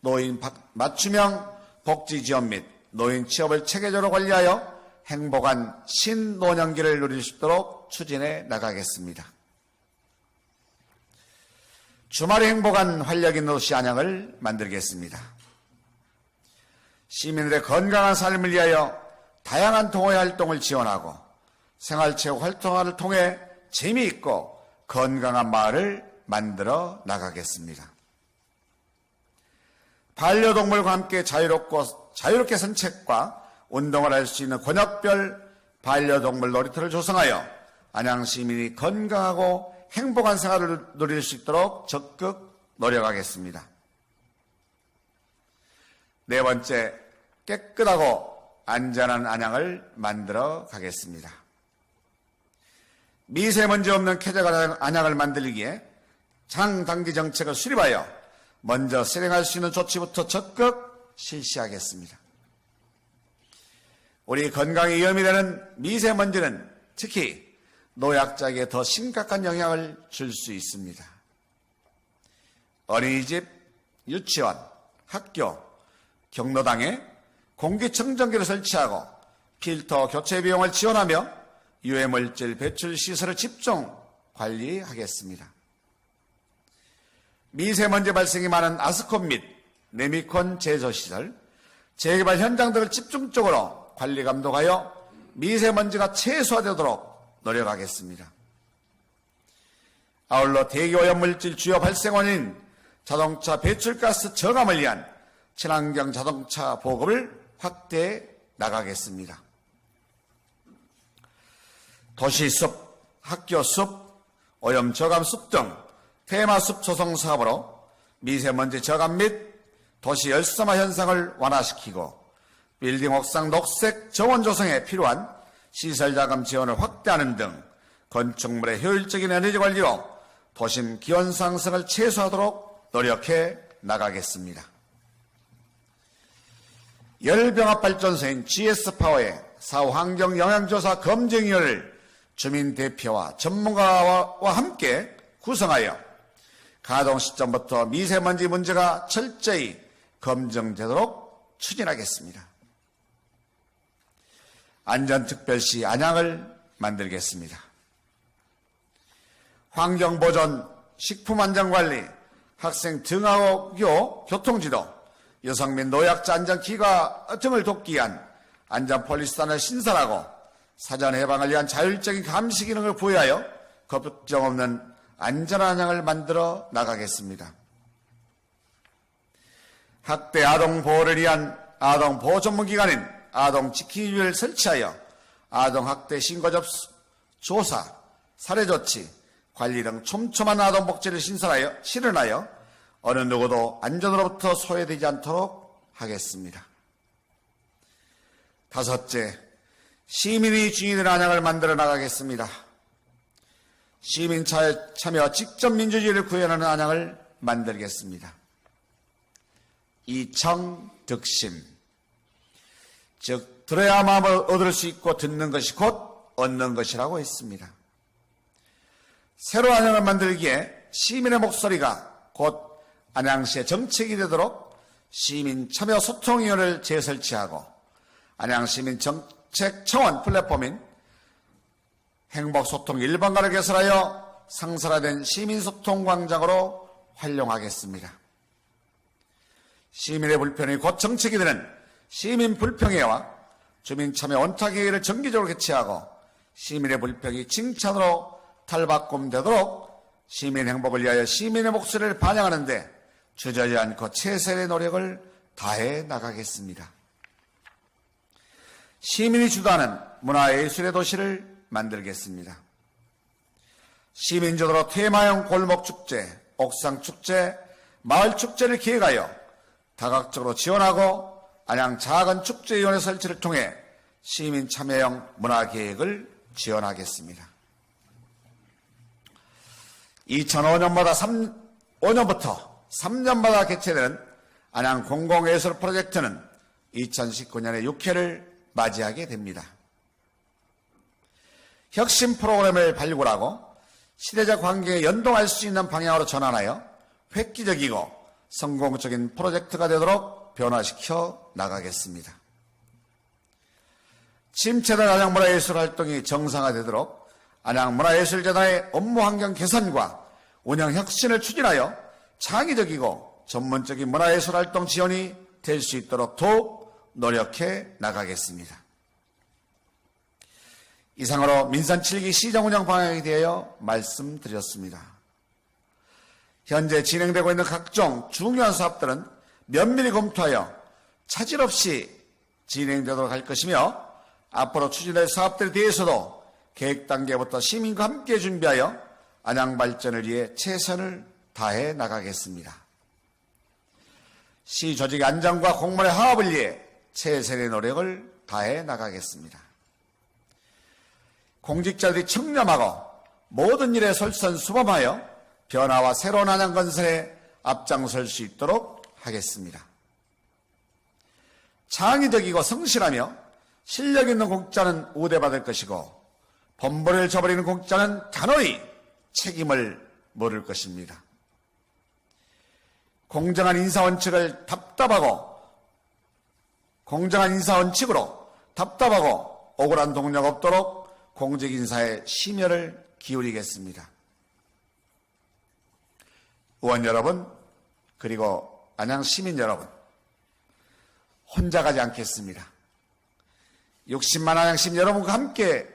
노인 맞춤형 복지 지원 및 노인 취업을 체계적으로 관리하여 행복한 신노년기를 누릴 수 있도록 추진해 나가겠습니다. 주말에 행복한 활력 있는 도시 안양을 만들겠습니다. 시민들의 건강한 삶을 위하여 다양한 동호회 활동을 지원하고 생활체육 활동을 통해 재미있고 건강한 마을을 만들어 나가겠습니다. 반려동물과 함께 자유롭게 산책과 운동을 할 수 있는 권역별 반려동물 놀이터를 조성하여 안양 시민이 건강하고 행복한 생활을 누릴 수 있도록 적극 노력하겠습니다. 네 번째, 깨끗하고 안전한 안양을 만들어 가겠습니다. 미세먼지 없는 쾌적한 안양을 만들기에 장단기 정책을 수립하여 먼저 실행할 수 있는 조치부터 적극 실시하겠습니다. 우리 건강에 위험이 되는 미세먼지는 특히 노약자에게 더 심각한 영향을 줄 수 있습니다. 어린이집, 유치원, 학교, 경로당에 공기청정기를 설치하고 필터 교체 비용을 지원하며 유해물질 배출 시설을 집중 관리하겠습니다. 미세먼지 발생이 많은 아스콘 및 네미콘 제조시설, 재개발 현장 등을 집중적으로 관리 감독하여 미세먼지가 최소화되도록 노력하겠습니다. 아울러 대기오염물질 주요 발생 원인 자동차 배출가스 저감을 위한 친환경 자동차 보급을 확대해 나가겠습니다. 도시숲, 학교숲, 오염 저감숲 등 테마숲 조성 사업으로 미세먼지 저감 및 도시 열섬화 현상을 완화시키고 빌딩 옥상 녹색 정원 조성에 필요한 시설 자금 지원을 확대하는 등 건축물의 효율적인 에너지 관리로 도심 기온 상승을 최소화하도록 노력해 나가겠습니다. 열병합발전소인 GS파워의 사후 환경 영향조사 검증위원회를 주민 대표와 전문가와 함께 구성하여 가동 시점부터 미세먼지 문제가 철저히 검증되도록 추진하겠습니다. 안전특별시 안양을 만들겠습니다. 환경보존, 식품안전관리, 학생 등하교 교통지도, 여성 및 노약자 안전기가 등을 돕기 위한 안전폴리스단을 신설하고 사전 해방을 위한 자율적인 감시 기능을 부여하여 걱정 없는 안전한 안양을 만들어 나가겠습니다. 학대 아동 보호를 위한 아동 보호 전문기관인 아동지키위를 설치하여 아동학대 신고 접수, 조사, 사례조치, 관리 등 촘촘한 아동복지를 실현하여 어느 누구도 안전으로부터 소외되지 않도록 하겠습니다. 다섯째, 시민이 주인이 되는 안양을 만들어 나가겠습니다. 시민 참여 직접 민주주의를 구현하는 안양을 만들겠습니다. 이청득심, 즉 들어야 마음을 얻을 수 있고 듣는 것이 곧 얻는 것이라고 했습니다. 새로운 안양을 만들기에 시민의 목소리가 곧 안양시의 정책이 되도록 시민 참여 소통위원회를 재설치하고 안양시민 정책청원 플랫폼인 행복소통 1번가를 개설하여 상설화된 시민소통광장으로 활용하겠습니다. 시민의 불편이 곧 정책이 되는 시민불평회와 주민참여 원탁회의를 정기적으로 개최하고 시민의 불평이 칭찬으로 탈바꿈되도록 시민 행복을 위하여 시민의 목소리를 반영하는 데 주저하지 않고 최선의 노력을 다해 나가겠습니다. 시민이 주도하는 문화예술의 도시를 만들겠습니다. 시민주도로 테마형 골목축제, 옥상축제, 마을축제를 기획하여 다각적으로 지원하고 안양 작은 축제위원회 설치를 통해 시민 참여형 문화계획을 지원하겠습니다. 2005년부터 3년마다 개최되는 안양 공공예술 프로젝트는 2019년에 6회를 맞이하게 됩니다. 혁신 프로그램을 발굴하고 시대적 환경에 연동할 수 있는 방향으로 전환하여 획기적이고 성공적인 프로젝트가 되도록 변화시켜 나가겠습니다. 침체된 안양문화예술 활동이 정상화되도록 안양문화예술재단의 업무 환경 개선과 운영 혁신을 추진하여 창의적이고 전문적인 문화예술 활동 지원이 될 수 있도록 더욱 노력해 나가겠습니다. 이상으로 민선 7기 시정운영 방향에 대하여 말씀드렸습니다. 현재 진행되고 있는 각종 중요한 사업들은 면밀히 검토하여 차질 없이 진행되도록 할 것이며 앞으로 추진될 사업들에 대해서도 계획 단계부터 시민과 함께 준비하여 안양 발전을 위해 최선을 다해 나가겠습니다. 시 조직의 안정과 공무원의 화합을 위해 최선의 노력을 다해 나가겠습니다. 공직자들이 청렴하고 모든 일에 솔선수범하여 변화와 새로운 안양 건설에 앞장설 수 있도록 하겠습니다. 창의적이고 성실하며 실력 있는 공직자는 우대받을 것이고 범벌을 저버리는 공직자는 단호히 책임을 물을 것입니다. 공정한 인사원칙으로 답답하고 억울한 동력 없도록 공직인사에 심혈을 기울이겠습니다. 의원 여러분, 그리고 안양 시민 여러분, 혼자 가지 않겠습니다. 60만 안양 시민 여러분과 함께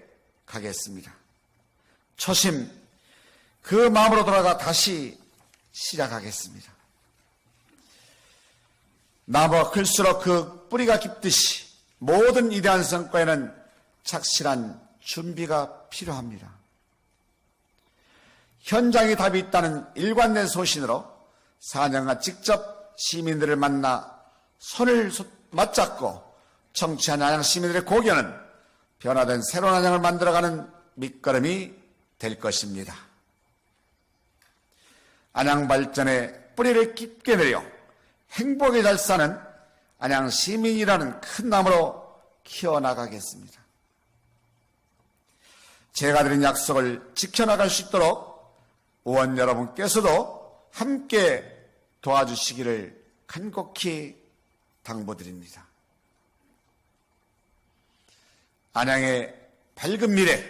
가겠습니다. 초심, 그 마음으로 돌아가 다시 시작하겠습니다. 나무가 클수록 그 뿌리가 깊듯이 모든 위대한 성과에는 착실한 준비가 필요합니다. 현장에 답이 있다는 일관된 소신으로 4년간 직접 시민들을 만나 손을 맞잡고 청취한 안양 시민들의 고견은 변화된 새로운 안양을 만들어가는 밑거름이 될 것입니다. 안양 발전의 뿌리를 깊게 내려 행복에 잘 사는 안양 시민이라는 큰 나무로 키워나가겠습니다. 제가 드린 약속을 지켜나갈 수 있도록 의원 여러분께서도 함께 도와주시기를 간곡히 당부드립니다. 안양의 밝은 미래,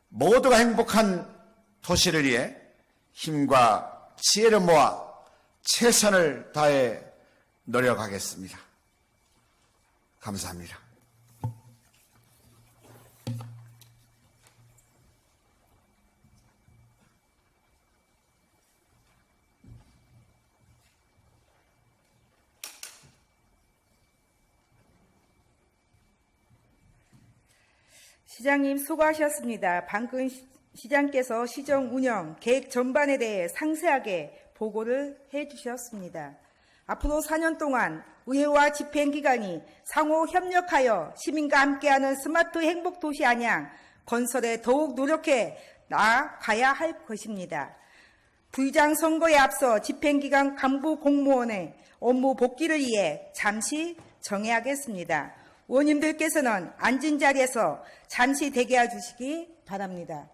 모두가 행복한 도시를 위해 힘과 지혜를 모아 최선을 다해 노력하겠습니다. 감사합니다. 시장님 수고하셨습니다. 방금 시장께서 시정 운영 계획 전반에 대해 상세하게 보고를 해주셨습니다. 앞으로 4년 동안 의회와 집행기관이 상호 협력하여 시민과 함께하는 스마트 행복도시 안양 건설에 더욱 노력해 나아가야 할 것입니다. 부의장 선거에 앞서 집행기관 간부 공무원의 업무 복귀를 위해 잠시 정회하겠습니다. 의원님들께서는 앉은 자리에서 잠시 대기해 주시기 바랍니다.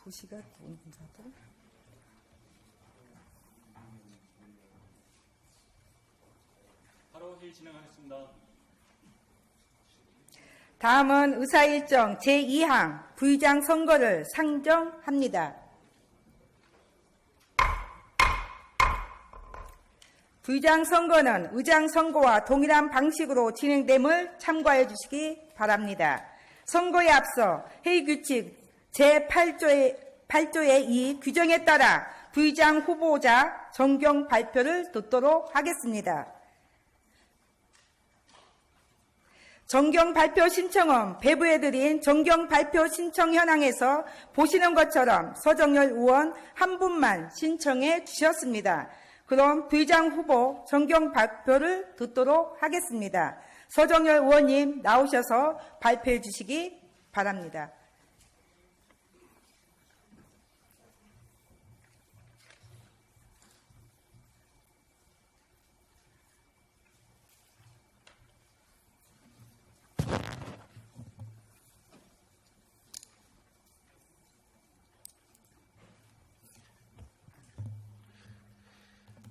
도시가 공사도 바로 회의 진행하겠습니다. 다음은 의사일정 제2항 부의장 선거를 상정합니다. 부의장 선거는 의장 선거와 동일한 방식으로 진행됨을 참고해 주시기 바랍니다. 선거에 앞서 회의규칙 제8조의 2 규정에 따라 부의장 후보자 정경 발표를 듣도록 하겠습니다. 정경 발표 신청은 배부해드린 정경 발표 신청 현황에서 보시는 것처럼 서정열 의원 한 분만 신청해 주셨습니다. 그럼 부의장 후보 정경 발표를 듣도록 하겠습니다. 서정열 의원님 나오셔서 발표해 주시기 바랍니다.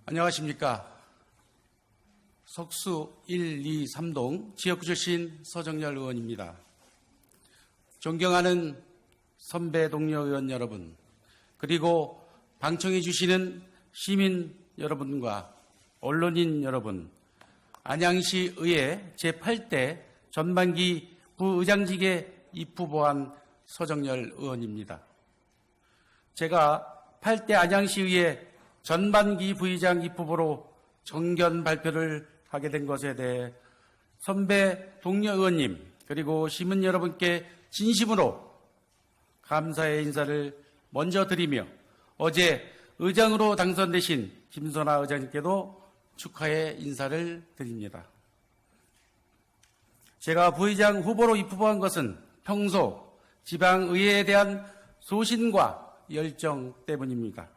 안녕하십니까. 석수 1, 2, 3동 지역구 출신 서정열 의원입니다. 존경하는 선배 동료 의원 여러분, 그리고 방청해 주시는 시민 여러분과 언론인 여러분, 안양시 의회 제8대 전반기 부의장직에 입후보한 서정열 의원입니다. 제가 8대 안양시 의회 전반기 부의장 입후보로 정견 발표를 하게 된 것에 대해 선배 동료 의원님 그리고 시민 여러분께 진심으로 감사의 인사를 먼저 드리며 어제 의장으로 당선되신 김선아 의장님께도 축하의 인사를 드립니다. 제가 부의장 후보로 입후보한 것은 평소 지방의회에 대한 소신과 열정 때문입니다.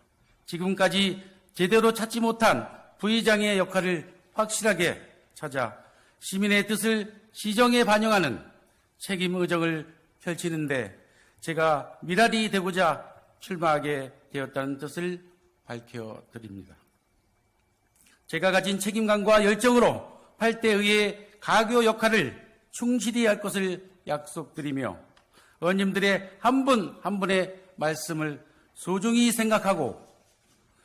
지금까지 제대로 찾지 못한 부의장의 역할을 확실하게 찾아 시민의 뜻을 시정에 반영하는 책임 의정을 펼치는데 제가 미랄이 되고자 출마하게 되었다는 뜻을 밝혀드립니다. 제가 가진 책임감과 열정으로 8대 의회의 가교 역할을 충실히 할 것을 약속드리며 의원님들의 한 분 한 분의 말씀을 소중히 생각하고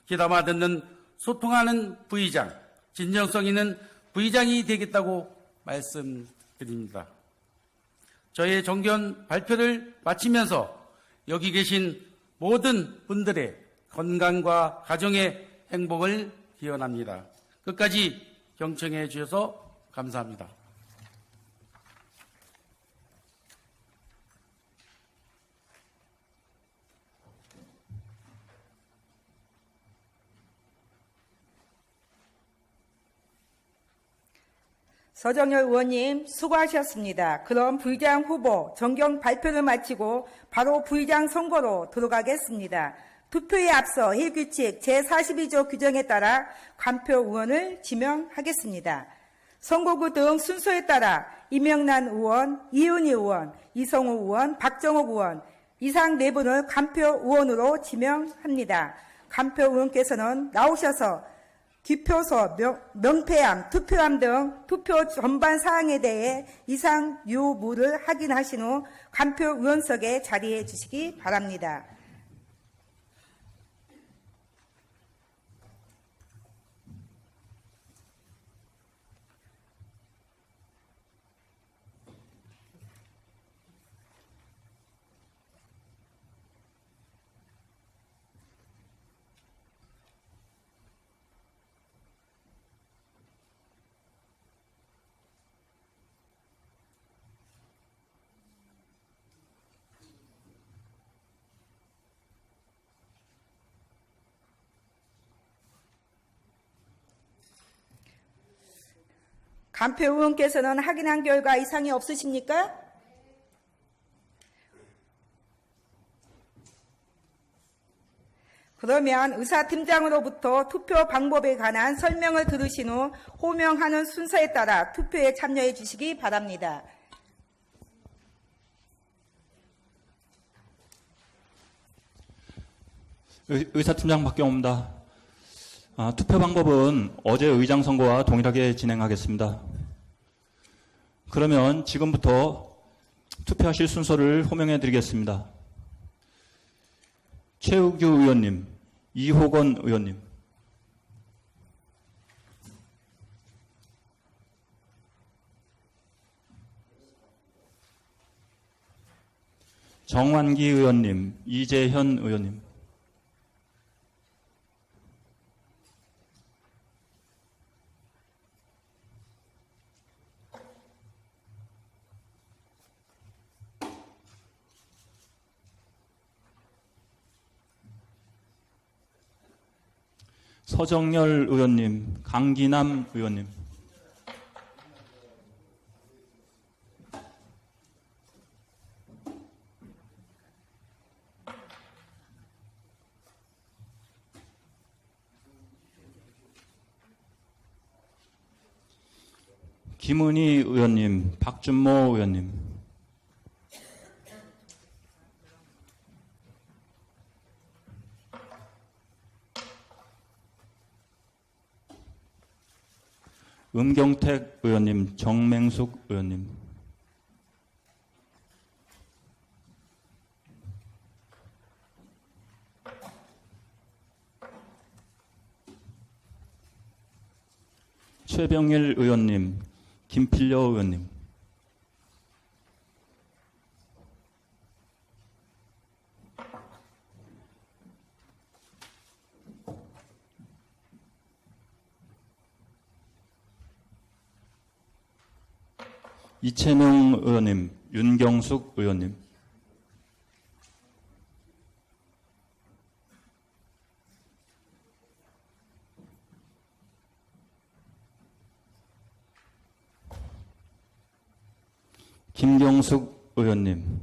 귀담아 듣는 소통하는 부의장, 진정성 있는 부의장이 되겠다고 말씀드립니다. 저의 정견 발표를 마치면서 여기 계신 모든 분들의 건강과 가정의 행복을 기원합니다. 끝까지 경청해 주셔서 감사합니다. 서정열 의원님 수고하셨습니다. 그럼 부의장 후보 정경 발표를 마치고 바로 부의장 선거로 들어가겠습니다. 투표에 앞서 회의규칙 제42조 규정에 따라 간표 의원을 지명하겠습니다. 선거구 등 순서에 따라 이명란 의원, 이은희 의원, 이성우 의원, 박정옥 의원 이상 네 분을 간표 의원으로 지명합니다. 간표 의원께서는 나오셔서 기표소, 명패함, 투표함 등 투표 전반 사항에 대해 이상 유무를 확인하신 후 간표 의원석에 자리해 주시기 바랍니다. 간표 의원께서는 확인한 결과 이상이 없으십니까? 그러면 의사팀장으로부터 투표 방법에 관한 설명을 들으신 후 호명하는 순서에 따라 투표에 참여해 주시기 바랍니다. 의사팀장 박경호입니다. 투표 방법은 어제 의장 선거와 동일하게 진행하겠습니다. 그러면 지금부터 투표하실 순서를 호명해 드리겠습니다. 최우규 의원님, 이호건 의원님. 정환기 의원님, 이재현 의원님. 서정열 의원님, 강기남 의원님. 김은희 의원님, 박준모 의원님. 음경택 의원님, 정맹숙 의원님. 최병일 의원님, 김필려 의원님. 이채명 의원님, 윤경숙 의원님. 김경숙 의원님.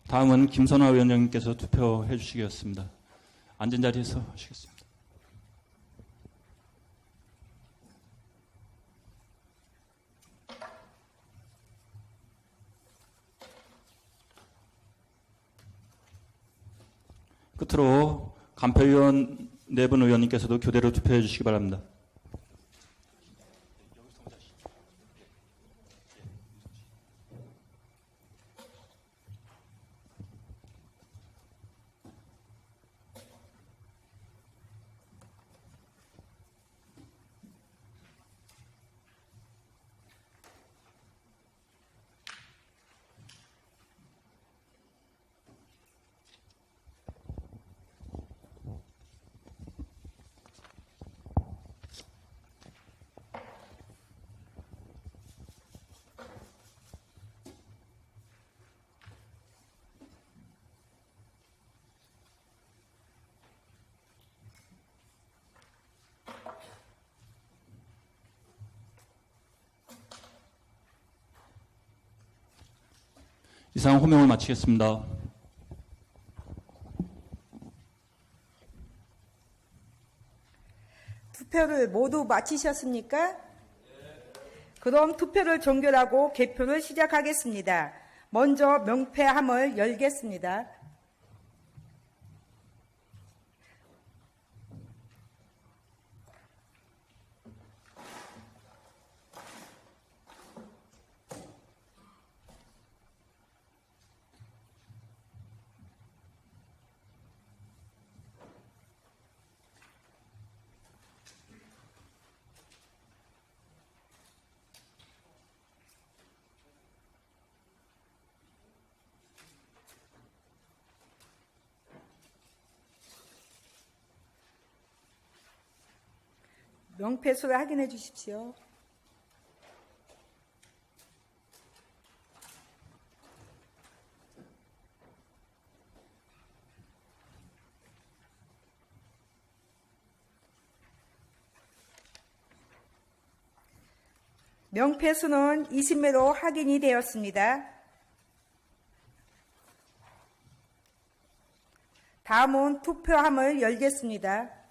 다음은 김선화 위원장님께서 투표해 주시겠습니다. 앉은 자리에서 하시겠습니다. 끝으로 간표위원 4분 의원님께서도 교대로 투표해 주시기 바랍니다. 이상 호명을 마치겠습니다. 투표를 모두 마치셨습니까? 그럼 투표를 종결하고 개표를 시작하겠습니다. 먼저 명패함을 열겠습니다. 명패수를 확인해 주십시오. 명패수는 20매로 확인이 되었습니다. 다음은 투표함을 열겠습니다.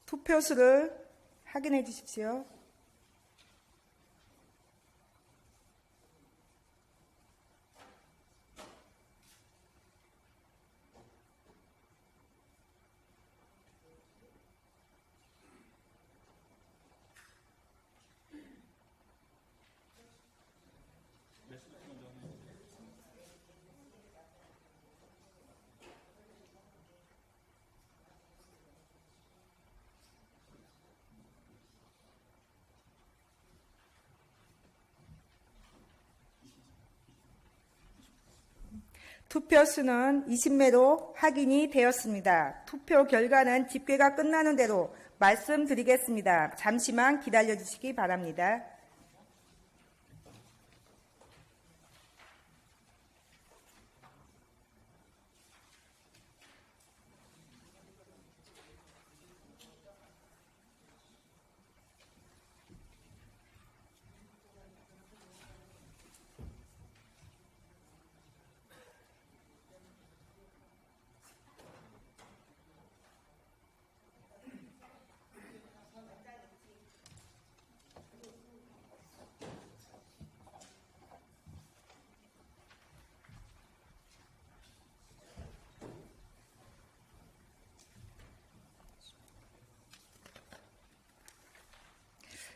투표수를 확인해 주십시오. 투표수는 20매로 확인이 되었습니다. 투표 결과는 집계가 끝나는 대로 말씀드리겠습니다. 잠시만 기다려 주시기 바랍니다.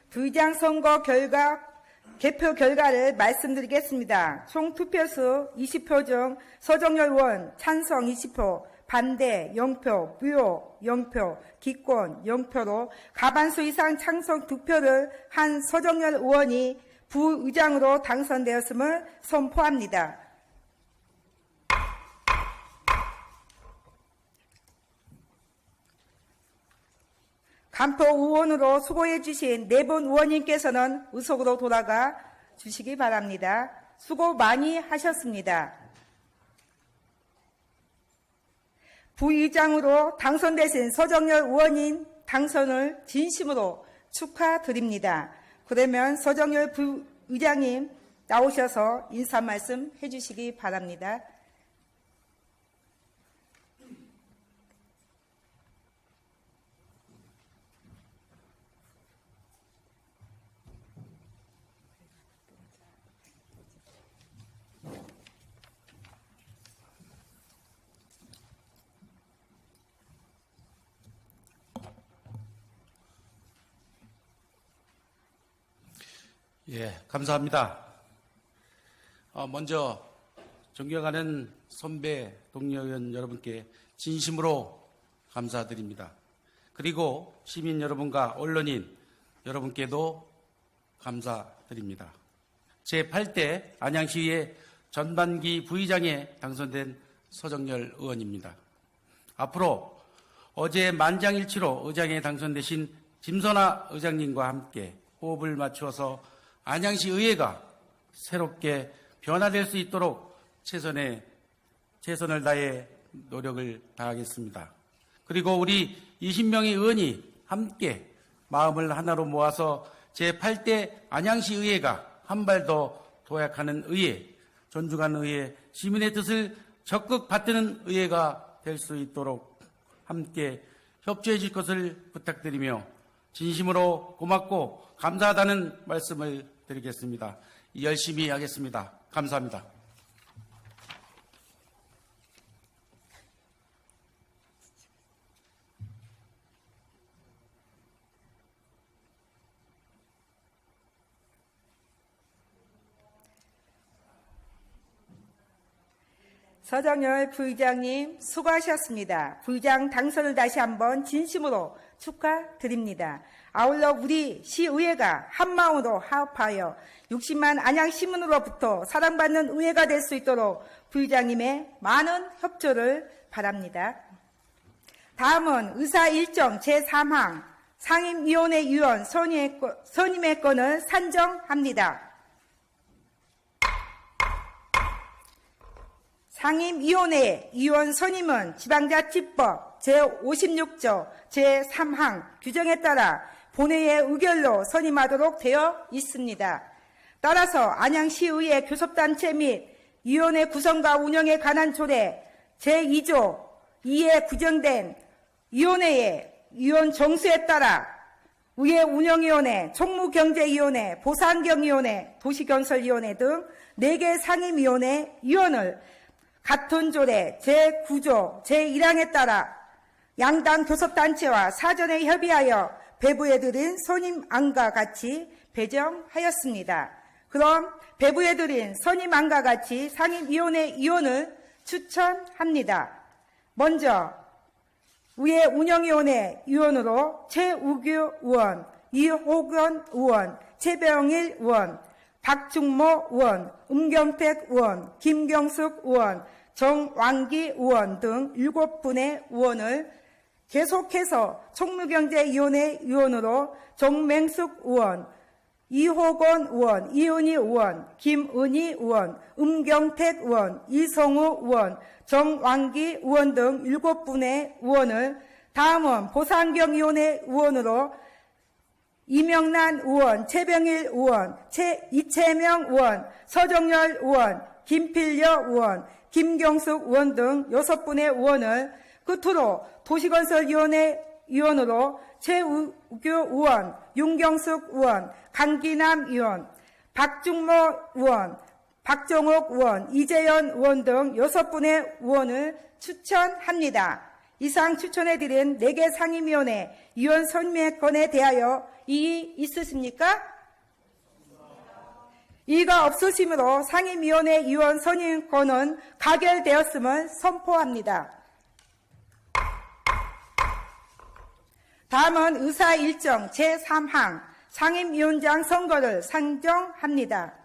부의장 선거 개표 결과를 말씀드리겠습니다. 총 투표수 20표 중 서정열 의원 찬성 20표, 반대 0표, 무효 0표, 기권 0표로 과반수 이상 찬성 2표를 한 서정열 의원이 부의장으로 당선되었음을 선포합니다. 간포 의원으로 수고해 주신 네 분 의원님께서는 의석으로 돌아가 주시기 바랍니다. 수고 많이 하셨습니다. 부의장으로 당선되신 서정열 의원님 당선을 진심으로 축하드립니다. 그러면 서정열 부의장님 나오셔서 인사 말씀 해주시기 바랍니다. 예, 감사합니다. 먼저 존경하는 선배 동료 의원 여러분께 진심으로 감사드립니다. 그리고 시민 여러분과 언론인 여러분께도 감사드립니다. 제8대 안양시의 전반기 부의장에 당선된 서정열 의원입니다. 앞으로 어제 만장일치로 의장에 당선되신 김선아 의장님과 함께 호흡을 맞추어서 안양시 의회가 새롭게 변화될 수 있도록 최선을 다해 노력을 다하겠습니다. 그리고 우리 20명의 의원이 함께 마음을 하나로 모아서 제8대 안양시 의회가 한 발 더 도약하는 의회, 존중하는 의회, 시민의 뜻을 적극 받드는 의회가 될 수 있도록 함께 협조해 주실 것을 부탁드리며 진심으로 고맙고 감사하다는 말씀을 드리겠습니다. 열심히 하겠습니다. 감사합니다. 서정열 부의장님 수고하셨습니다. 부의장 당선을 다시 한번 진심으로 축하드립니다. 아울러 우리 시의회가 한마음으로 화합하여 60만 안양 시민으로부터 사랑받는 의회가 될 수 있도록 부의장님의 많은 협조를 바랍니다. 다음은 의사 일정 제3항 상임위원회 위원 선임의 건을 산정합니다. 상임위원회 위원 선임은 지방자치법 제56조 제3항 규정에 따라 본회의의 의결로 선임하도록 되어 있습니다. 따라서 안양시의회 교섭단체 및 위원회 구성과 운영에 관한 조례 제2조 2에 구정된 위원회의 위원 정수에 따라 의회 운영위원회, 총무경제위원회, 보상경위원회, 도시건설위원회 등 4개 상임위원회 위원을 같은 조례 제9조 제1항에 따라 양당 교섭단체와 사전에 협의하여 배부해드린 선임안과 같이 배정하였습니다. 그럼 배부해드린 선임안과 같이 상임위원회 위원을 추천합니다. 먼저 의회 운영위원회 위원으로 최우규 의원, 이호건 의원, 최병일 의원, 박중모 의원, 음경택 의원, 김경숙 의원, 정왕기 의원 등 7분의 의원을 계속해서 총무경제위원회 위원으로 정맹숙 의원, 이호건 의원, 이은희 의원, 김은희 의원, 음경택 의원, 이성우 의원, 정왕기 의원 등 7분의 의원을 다음은 보상경위원회 의원으로 이명란 의원, 최병일 의원, 이채명 의원, 서정열 의원, 김필려 의원, 김경숙 의원 등 6분의 의원을 끝으로 도시건설위원회 위원으로 최우규 의원, 윤경숙 의원, 강기남 의원, 박중모 의원, 박정옥 의원, 이재현 의원 등 6분의 의원을 추천합니다. 이상 추천해드린 4개 상임위원회 위원 선임건에 대하여 이의 있으십니까? 이의가 없으시므로 상임위원회 위원 선임건은 가결되었음을 선포합니다. 다음은 의사 일정 제3항 상임위원장 선거를 상정합니다.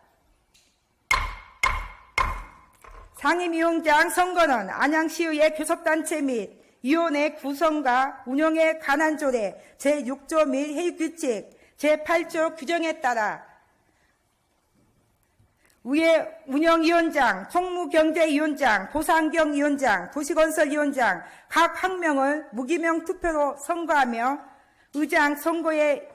상임위원장 선거는 안양시의회 교섭단체 및 위원회 구성과 운영에 관한 조례 제6조 및 회의규칙 제8조 규정에 따라 위에 운영위원장, 총무경제위원장, 보상경위원장, 도시건설위원장 각 1명을 무기명 투표로 선거하며 의장 선거에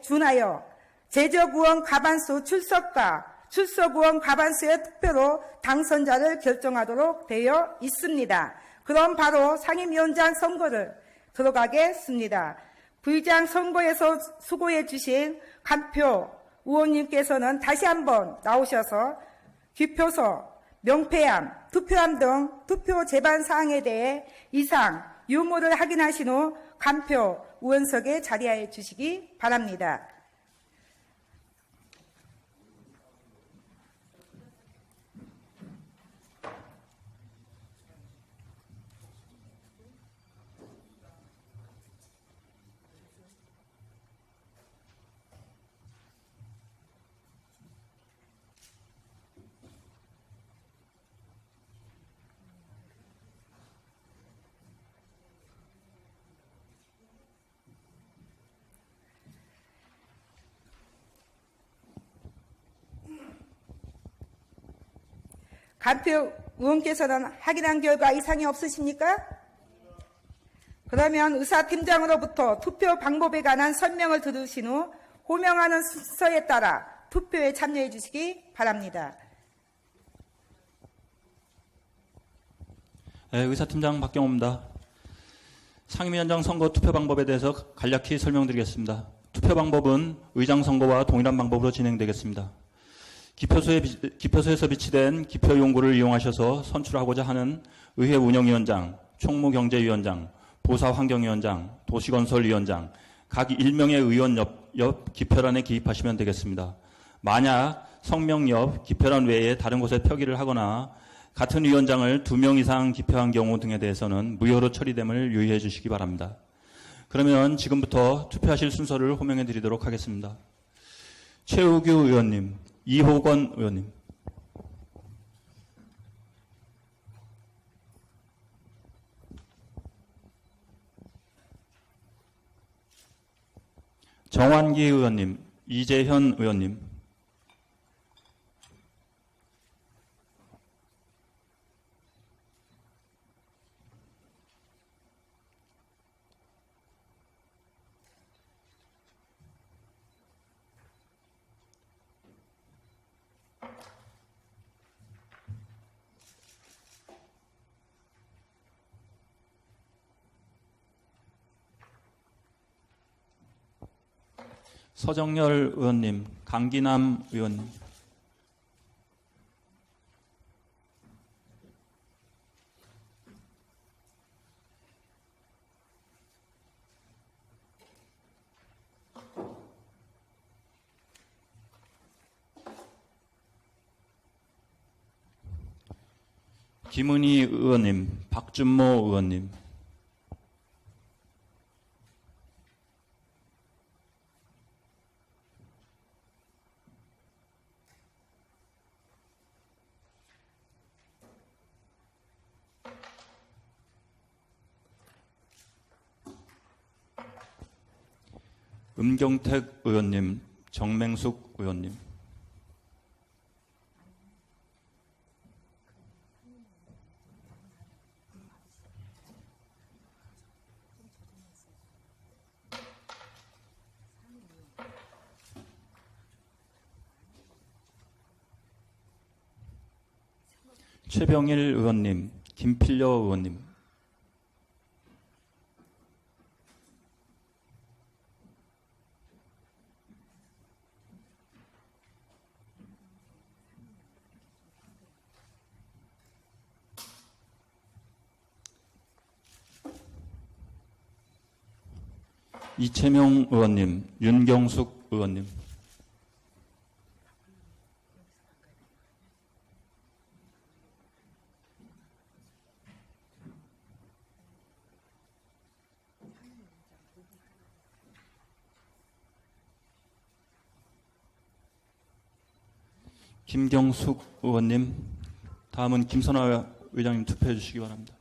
준하여 제적의원 과반수 출석과 출석의원 과반수의 투표로 당선자를 결정하도록 되어 있습니다. 그럼 바로 상임위원장 선거를 들어가겠습니다. 부의장 선거에서 수고해 주신 간표 의원님께서는 다시 한번 나오셔서 기표소, 명패함, 투표함 등 투표 제반 사항에 대해 이상 유무를 확인하신 후 간표 의원석에 자리하여 주시기 바랍니다. 간표 의원께서는 확인한 결과 이상이 없으십니까? 그러면 의사팀장으로부터 투표 방법에 관한 설명을 들으신 후 호명하는 순서에 따라 투표에 참여해 주시기 바랍니다. 네, 의사팀장 박경호입니다. 상임위원장 선거 투표 방법에 대해서 간략히 설명드리겠습니다. 투표 방법은 의장 선거와 동일한 방법으로 진행되겠습니다. 기표소에서 비치된 기표 용구를 이용하셔서 선출하고자 하는 의회 운영위원장, 총무경제위원장, 보사환경위원장, 도시건설위원장 각 1명의 의원 옆 기표란에 기입하시면 되겠습니다. 만약 성명 옆 기표란 외에 다른 곳에 표기를 하거나 같은 위원장을 2명 이상 기표한 경우 등에 대해서는 무효로 처리됨을 유의해 주시기 바랍니다. 그러면 지금부터 투표하실 순서를 호명해 드리도록 하겠습니다. 최우규 의원님, 이호건 의원님, 정환기 의원님, 이재현 의원님, 서정열 의원님, 강기남 의원님, 김은희 의원님, 박준모 의원님, 음경택 의원님, 정맹숙 의원님. 최병일 의원님, 김필려 의원님. 이채명 의원님, 윤경숙 의원님. 김경숙 의원님, 다음은 김선화 의장님 투표해 주시기 바랍니다.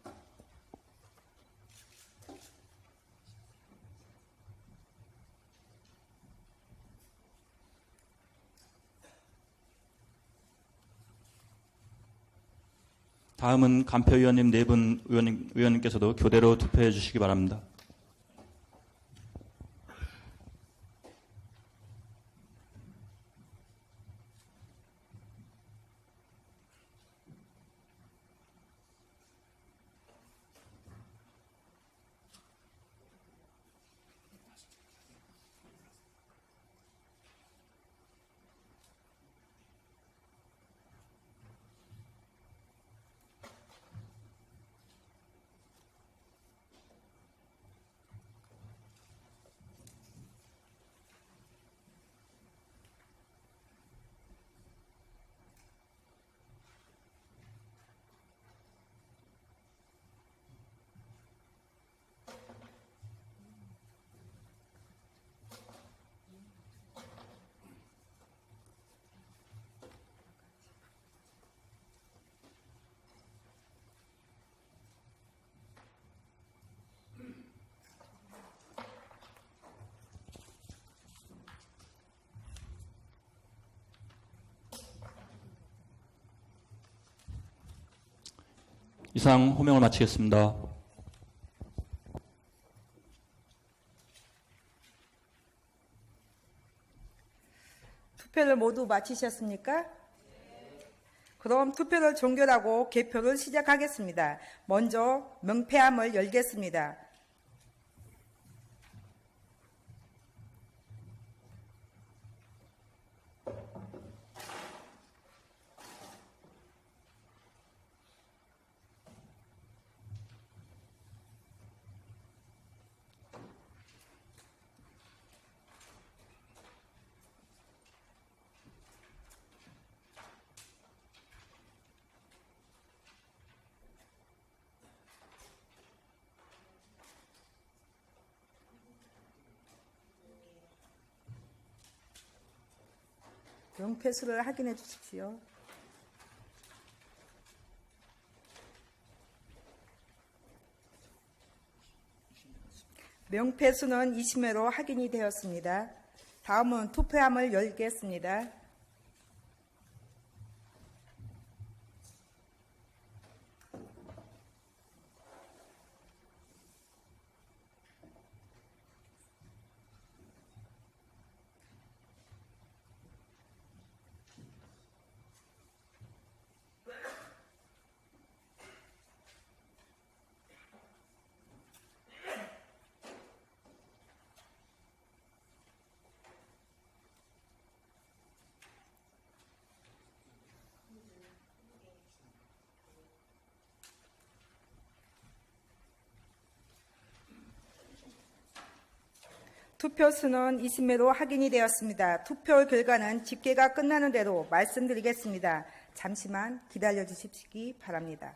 다음은 간표위원님 네 분 의원님께서도 교대로 투표해 주시기 바랍니다. 이상 호명을 마치겠습니다. 투표를 모두 마치셨습니까? 그럼 투표를 종결하고 개표를 시작하겠습니다. 먼저 명패함을 열겠습니다. 명패수를 확인해 주십시오. 명패수는 20매로 확인이 되었습니다. 다음은 투표함을 열겠습니다. 투표수는 20매로 확인이 되었습니다. 투표 결과는 집계가 끝나는 대로 말씀드리겠습니다. 잠시만 기다려 주시기 바랍니다.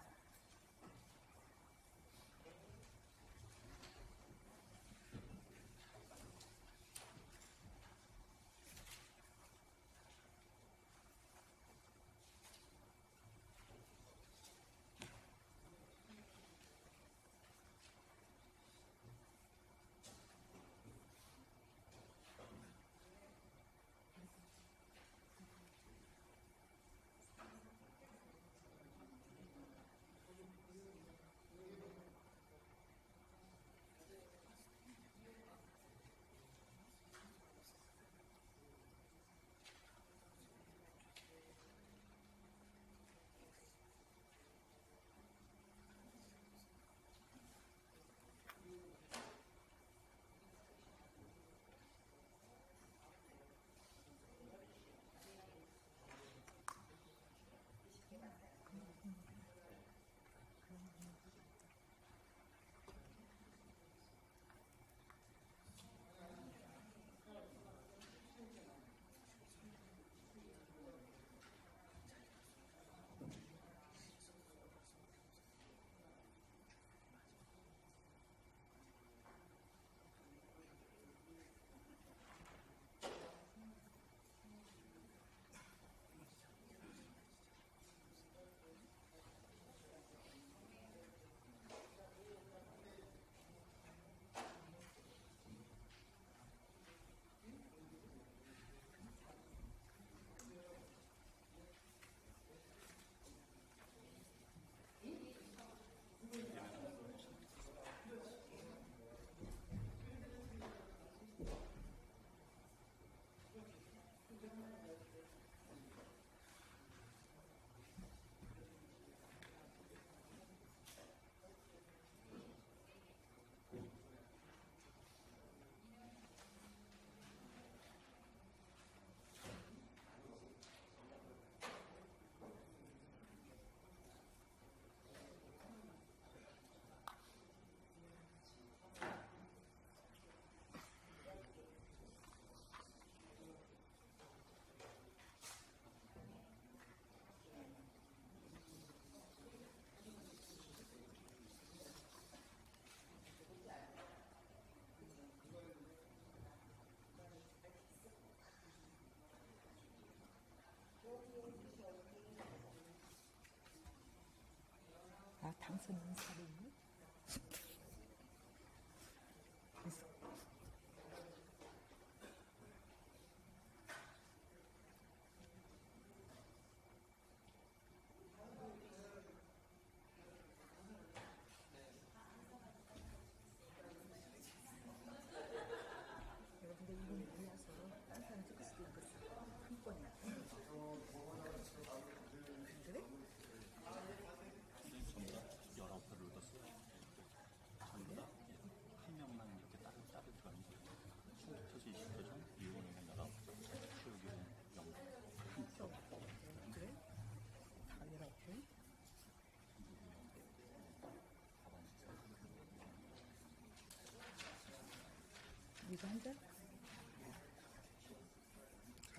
이거 한 잔?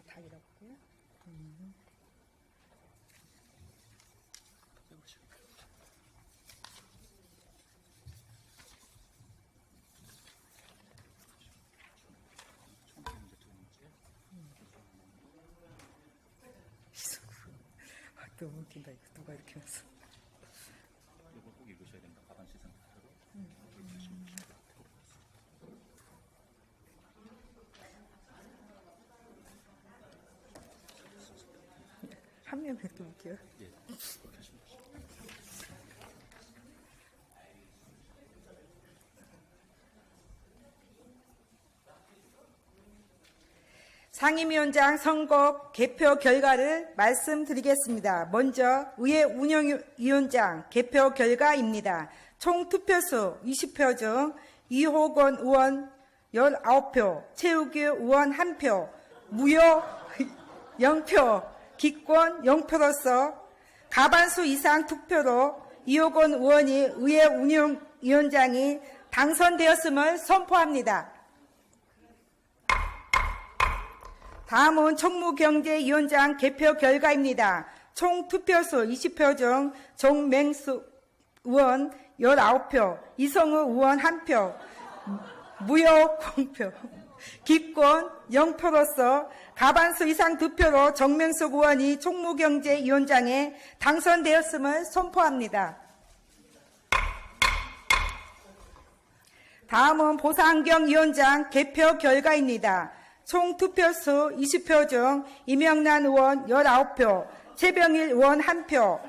다 이라고요? 너무 웃긴다 이거 누가 이렇게 해서. 이거 꼭 읽으셔야 됩니다. 가반 시선. 한 명 뵙게 볼게요. 상임위원장 선거 개표 결과를 말씀드리겠습니다. 먼저 의회 운영위원장 개표 결과입니다. 총 투표수 20표 중 이호건 의원 19표, 최우규 의원 1표, 무효 0표, 기권 0표로서 과반수 이상 투표로 이호건 의원이 의회 운영위원장이 당선되었음을 선포합니다. 다음은 총무경제위원장 개표 결과입니다. 총 투표수 20표 중 정맹수 의원 19표, 이성우 의원 1표, 무효 0표, 기권 0표로서 과반수 이상 투표로 정명숙 의원이 총무경제위원장에 당선되었음을 선포합니다. 다음은 보상경위원장 개표 결과입니다. 총 투표수 20표 중 이명란 의원 19표, 최병일 의원 1표,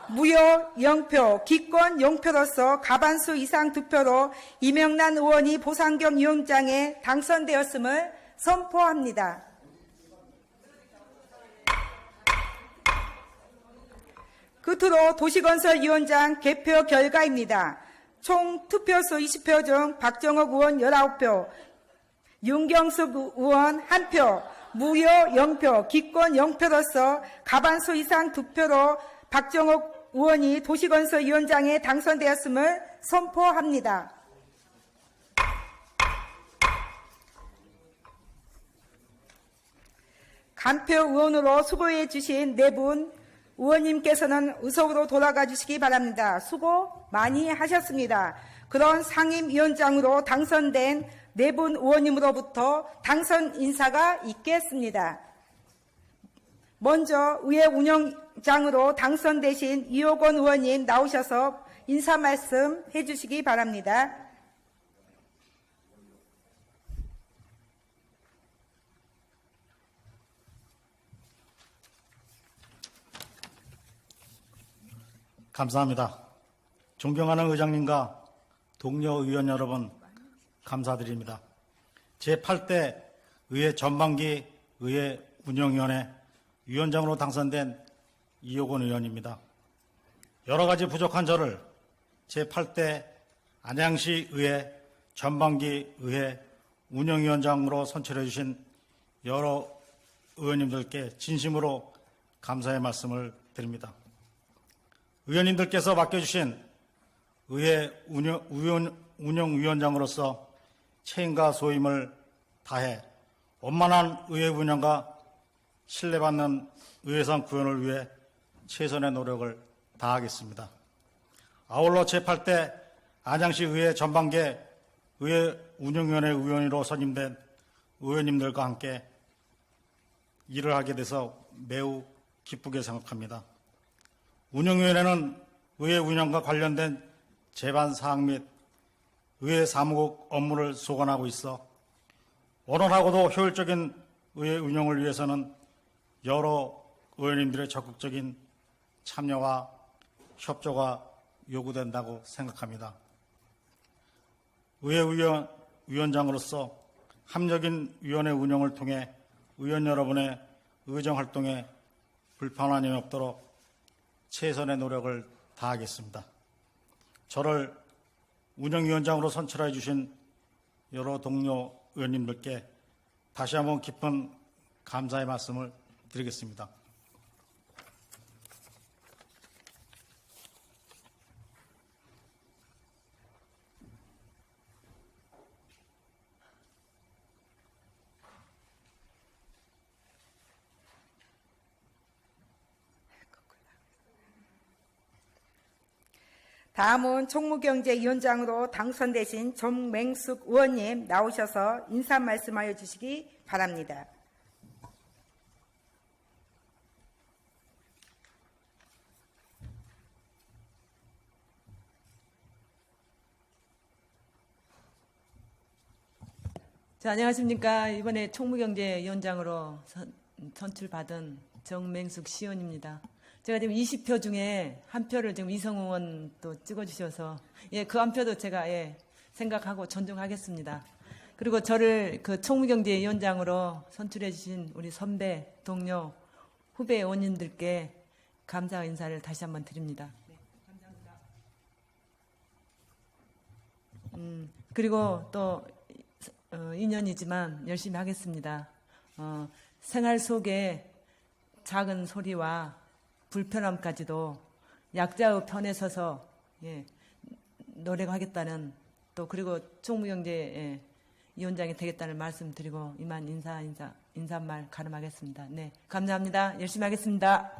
무효 0표, 기권 0표로서 과반수 이상 투표로 이명란 의원이 보상경 위원장에 당선되었음을 선포합니다. 끝으로 도시건설위원장 개표 결과입니다. 총 투표수 20표 중 박정욱 의원 19표, 윤경숙 의원 1표, 무효 0표, 기권 0표로서 과반수 이상 투표로 박정욱 의원이 도시건설위원장에 당선되었음을 선포합니다. 간표 의원으로 수고해 주신 네 분 의원님께서는 의석으로 돌아가 주시기 바랍니다. 수고 많이 하셨습니다. 그런 상임위원장으로 당선된 네 분 의원님으로부터 당선 인사가 있겠습니다. 먼저 의회 운영장으로 당선되신 이호건 의원님 나오셔서 인사 말씀 해주시기 바랍니다. 감사합니다. 존경하는 의장님과 동료 의원 여러분, 감사드립니다. 제8대 의회 전반기 의회 운영위원회 위원장으로 당선된 이호건 의원입니다. 여러 가지 부족한 저를 제8대 안양시 의회 전반기 의회 운영위원장으로 선출해 주신 여러 의원님들께 진심으로 감사의 말씀을 드립니다. 의원님들께서 맡겨주신 의회 운영위원장으로서 책임과 소임을 다해 원만한 의회 운영과 신뢰받는 의회상 구현을 위해 최선의 노력을 다하겠습니다. 아울러 제8대 안양시 의회 전반기 의회 운영위원회 위원으로 선임된 의원님들과 함께 일을 하게 돼서 매우 기쁘게 생각합니다. 운영위원회는 의회 운영과 관련된 제반 사항 및 의회 사무국 업무를 소관하고 있어 원활하고도 효율적인 의회 운영을 위해서는 여러 의원님들의 적극적인 참여와 협조가 요구된다고 생각합니다. 의회 위원장으로서 합력인 위원회 운영을 통해 의원 여러분의 의정 활동에 불편함이 없도록 최선의 노력을 다하겠습니다. 저를 운영위원장으로 선출해 주신 여러 동료 의원님들께 다시 한번 깊은 감사의 말씀을 드리겠습니다. 다음은 총무경제위원장으로 당선되신 정맹숙 의원님 나오셔서 인사 말씀하여 주시기 바랍니다. 자, 안녕하십니까. 이번에 총무경제위원장으로 선출받은 정맹숙 시의원입니다. 제가 지금 20표 중에 한 표를 지금 이성 의원 또 찍어주셔서, 예, 그 한 표도 제가, 예, 생각하고 존중하겠습니다. 그리고 저를 그 총무경제위원장으로 선출해주신 우리 선배, 동료, 후배 의원님들께 감사 인사를 다시 한번 드립니다. 네, 감사합니다. 그리고 또, 2년이지만 열심히 하겠습니다. 생활 속에 작은 소리와 불편함까지도 약자의 편에 서서, 예, 노력하겠다는, 또 그리고 총무경제 위원장이 되겠다는 말씀드리고 이만 인사말 가름하겠습니다. 네, 감사합니다. 열심히 하겠습니다.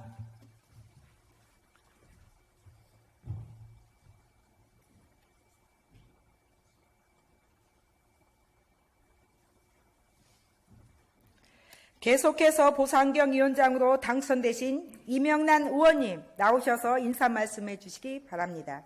계속해서 보상경위원장으로 당선되신 이명란 의원님 나오셔서 인사 말씀해 주시기 바랍니다.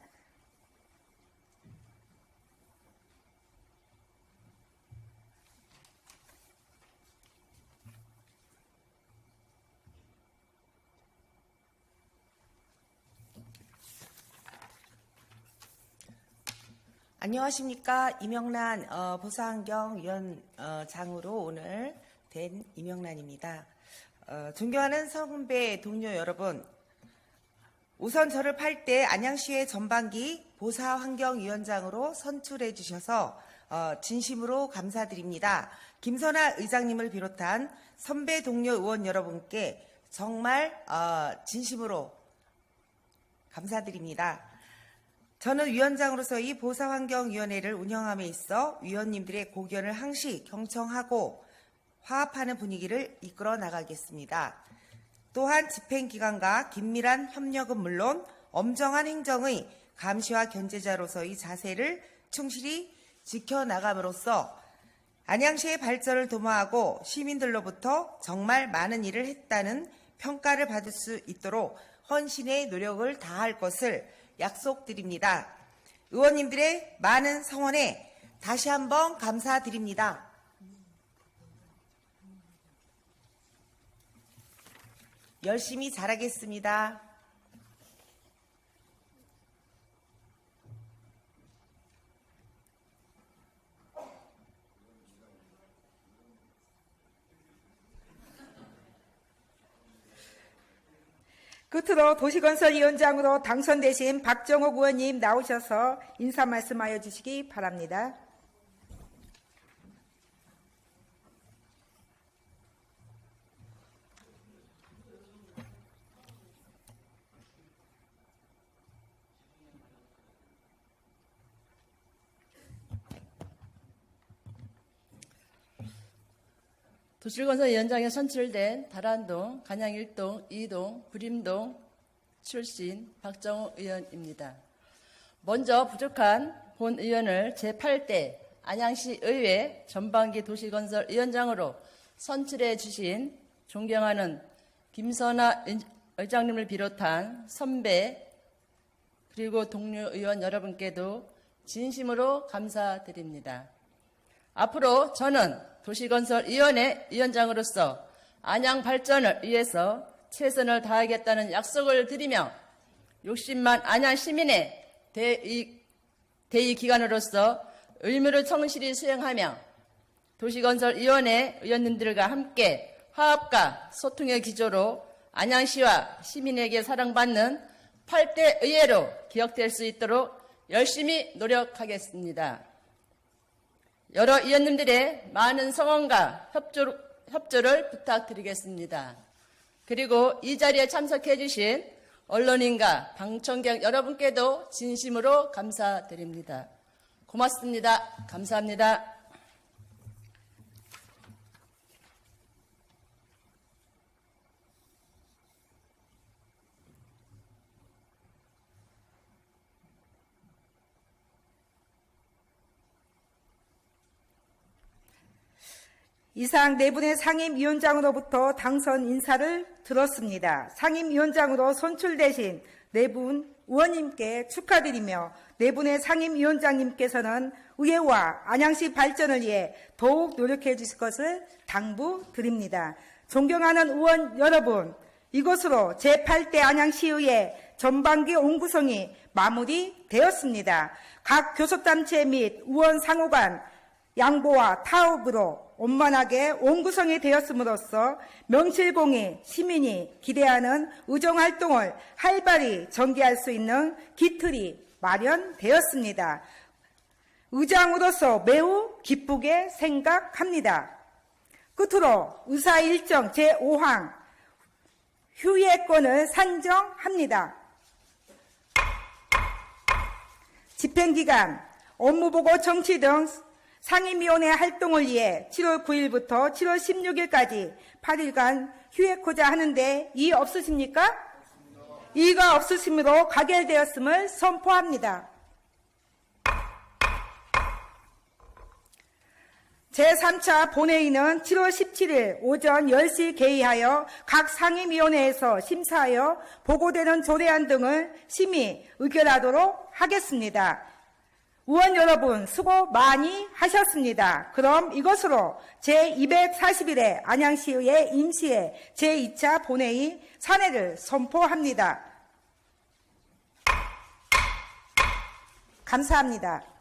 안녕하십니까. 이명란 보상경위원장으로 오늘 된 이명란입니다. 존경하는 선배 동료 여러분, 우선 저를 8대 안양시의 전반기 보사환경위원장으로 선출해 주셔서 진심으로 감사드립니다. 김선아 의장님을 비롯한 선배 동료 의원 여러분께 정말 진심으로 감사드립니다. 저는 위원장으로서 이 보사환경위원회를 운영함에 있어 위원님들의 고견을 항시 경청하고 화합하는 분위기를 이끌어 나가겠습니다. 또한 집행기관과 긴밀한 협력은 물론 엄정한 행정의 감시와 견제자로서의 자세를 충실히 지켜나감으로써 안양시의 발전을 도모하고 시민들로부터 정말 많은 일을 했다는 평가를 받을 수 있도록 헌신의 노력을 다할 것을 약속드립니다. 의원님들의 많은 성원에 다시 한번 감사드립니다. 열심히 잘하겠습니다. 끝으로 도시건설위원장으로 당선되신 박정옥 의원님 나오셔서 인사 말씀하여 주시기 바랍니다. 도시건설위원장에 선출된 다란동, 간양 1동, 2동, 구림동 출신 박정우 의원입니다. 먼저 부족한 본 의원을 제8대 안양시 의회 전반기 도시건설위원장으로 선출해 주신 존경하는 김선아 의장님을 비롯한 선배 그리고 동료 의원 여러분께도 진심으로 감사드립니다. 앞으로 저는 도시건설위원회 위원장으로서 안양 발전을 위해서 최선을 다하겠다는 약속을 드리며 60만 안양 시민의 대의기관으로서 의무를 성실히 수행하며 도시건설위원회 의원님들과 함께 화합과 소통의 기조로 안양시와 시민에게 사랑받는 8대 의회로 기억될 수 있도록 열심히 노력하겠습니다. 여러 의원님들의 많은 성원과 협조를 부탁드리겠습니다. 그리고 이 자리에 참석해 주신 언론인과 방청객 여러분께도 진심으로 감사드립니다. 고맙습니다. 감사합니다. 이상 네 분의 상임위원장으로부터 당선 인사를 들었습니다. 상임위원장으로 선출되신 네 분 의원님께 축하드리며 네 분의 상임위원장님께서는 의회와 안양시 발전을 위해 더욱 노력해 주실 것을 당부드립니다. 존경하는 의원 여러분, 이것으로 제8대 안양시의회 전반기 온구성이 마무리되었습니다. 각 교섭단체 및 의원 상호 간 양보와 타협으로 원만하게 온구성이 되었음으로써 명실공히 시민이 기대하는 의정활동을 활발히 전개할 수 있는 기틀이 마련되었습니다. 의장으로서 매우 기쁘게 생각합니다. 끝으로 의사일정 제5항 휴예권을 산정합니다. 집행기간, 업무보고 정치 등 상임위원회 활동을 위해 7월 9일부터 7월 16일까지 8일간 휴회코자 하는데 이의 없으십니까? 이의가 없으심으로 가결되었음을 선포합니다. 제3차 본회의는 7월 17일 오전 10시 개의하여 각 상임위원회에서 심사하여 보고되는 조례안 등을 심의 의결하도록 하겠습니다. 의원 여러분 수고 많이 하셨습니다. 그럼 이것으로 제241회 안양시의회 임시회 제2차 본회의 산회를 선포합니다. 감사합니다.